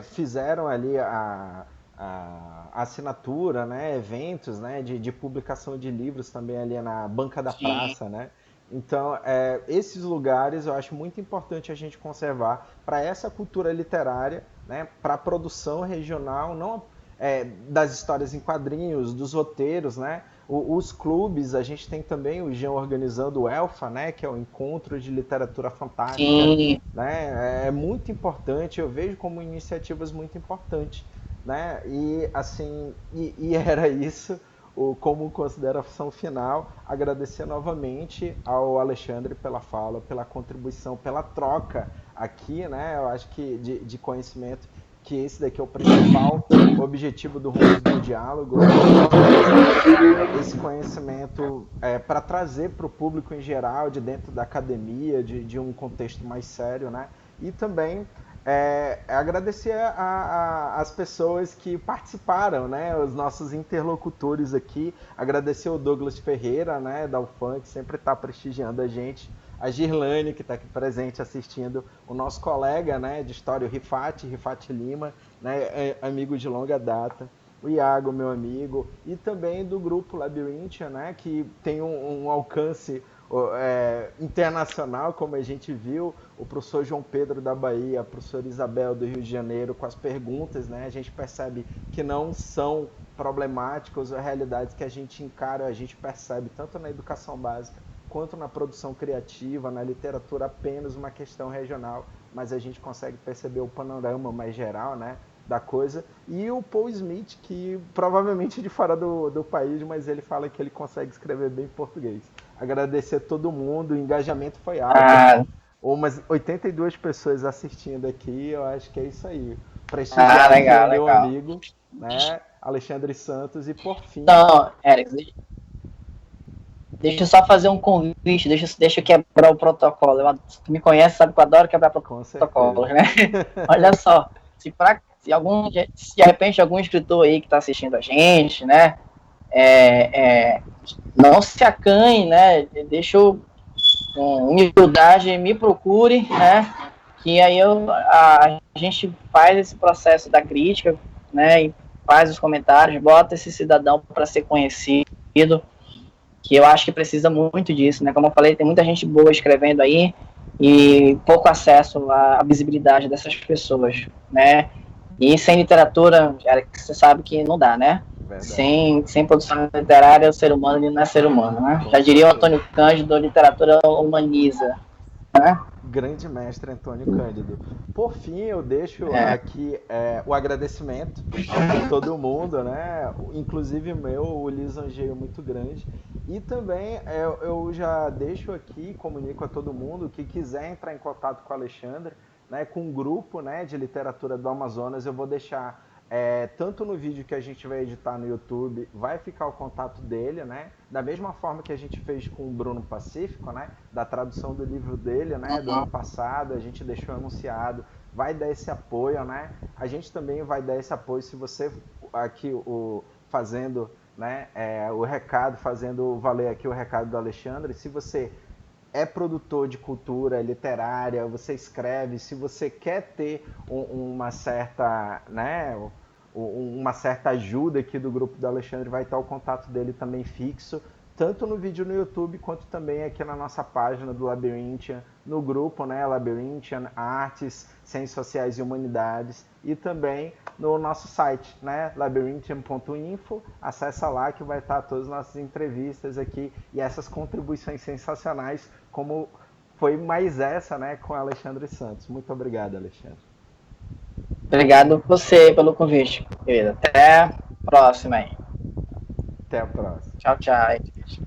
fizeram ali a assinatura, né, eventos, né, de publicação de livros também ali na banca da praça, né? Então, esses lugares eu acho muito importante a gente conservar para essa cultura literária, né, para a produção regional, não das histórias em quadrinhos, dos roteiros, né? Os clubes, a gente tem também o Jean organizando o Elfa, né, que é o Encontro de Literatura Fantástica. Sim. Né? É muito importante, eu vejo como iniciativas muito importantes. Né? E assim, era isso, como consideração final, agradecer novamente ao Alexandre pela fala, pela contribuição, pela troca aqui, né? Eu acho que de conhecimento, que esse daqui é o principal objetivo do Rumos do Diálogo, esse conhecimento para trazer para o público em geral, de dentro da academia, de um contexto mais sério, né? E também agradecer as pessoas que participaram, né? Os nossos interlocutores aqui, agradecer o Douglas Ferreira, né, da UFAM, que sempre está prestigiando a gente, a Girlane, que está aqui presente assistindo, o nosso colega, né, de história, o Rifat Lima, né, amigo de longa data, o Iago, meu amigo, e também do grupo Labyrinthia, né, que tem um alcance internacional, como a gente viu, o professor João Pedro da Bahia, a professora Isabel do Rio de Janeiro, com as perguntas, né, a gente percebe que não são problemáticas ou realidades que a gente encara, a gente percebe tanto na educação básica quanto na produção criativa, na literatura, apenas uma questão regional, mas a gente consegue perceber o panorama mais geral, né, da coisa. E o Paul Smith, que provavelmente é de fora do país, mas ele fala que ele consegue escrever bem português. Agradecer a todo mundo, o engajamento foi alto. Umas 82 pessoas assistindo aqui, eu acho que é isso aí. Prestigiar legal, o meu amigo, né, Alexandre Santos, e por fim... Então, Eric, deixa eu só fazer um convite, deixa eu quebrar o protocolo. Tu me conhece, sabe que eu adoro quebrar protocolos, né? Olha só, se de repente algum escritor aí que está assistindo a gente, né, não se acanhe, né, deixa eu, com humildade, me procure, né, que aí a gente faz esse processo da crítica, né, faz os comentários, bota esse cidadão para ser conhecido, que eu acho que precisa muito disso, né? Como eu falei, tem muita gente boa escrevendo aí e pouco acesso à visibilidade dessas pessoas, né? E sem literatura, você sabe que não dá, né? Sem produção literária, o ser humano ele não é ser humano, né? Já diria o Antônio Cândido, a literatura humaniza, né? Grande mestre Antônio Cândido. Por fim, eu deixo aqui o agradecimento de todo mundo, né? Inclusive meu, o lisonjeio muito grande. E também eu já deixo aqui, comunico a todo mundo que quiser entrar em contato com o Alexandre, né, com o grupo, né, de literatura do Amazonas, eu vou deixar tanto no vídeo que a gente vai editar no YouTube, vai ficar o contato dele, né? Da mesma forma que a gente fez com o Bruno Pacífico, né? Da tradução do livro dele, né? Do ano passado, a gente deixou anunciado, vai dar esse apoio, né? A gente também vai dar esse apoio se você aqui fazendo, né? O recado, fazendo valer aqui o recado do Alexandre, se você é produtor de cultura literária, você escreve, se você quer ter uma certa, né, uma certa ajuda aqui do grupo do Alexandre, vai estar o contato dele também fixo, tanto no vídeo no YouTube, quanto também aqui na nossa página do Labyrinthian, no grupo, né, Labyrinthian Artes, Ciências Sociais e Humanidades, e também no nosso site, né, labyrinthian.info, acessa lá que vai estar todas as nossas entrevistas aqui e essas contribuições sensacionais, como foi mais essa, né, com Alexandre Santos. Muito obrigado, Alexandre. Obrigado você pelo convite, querido. Até a próxima aí. Até a próxima. Tchau, tchau.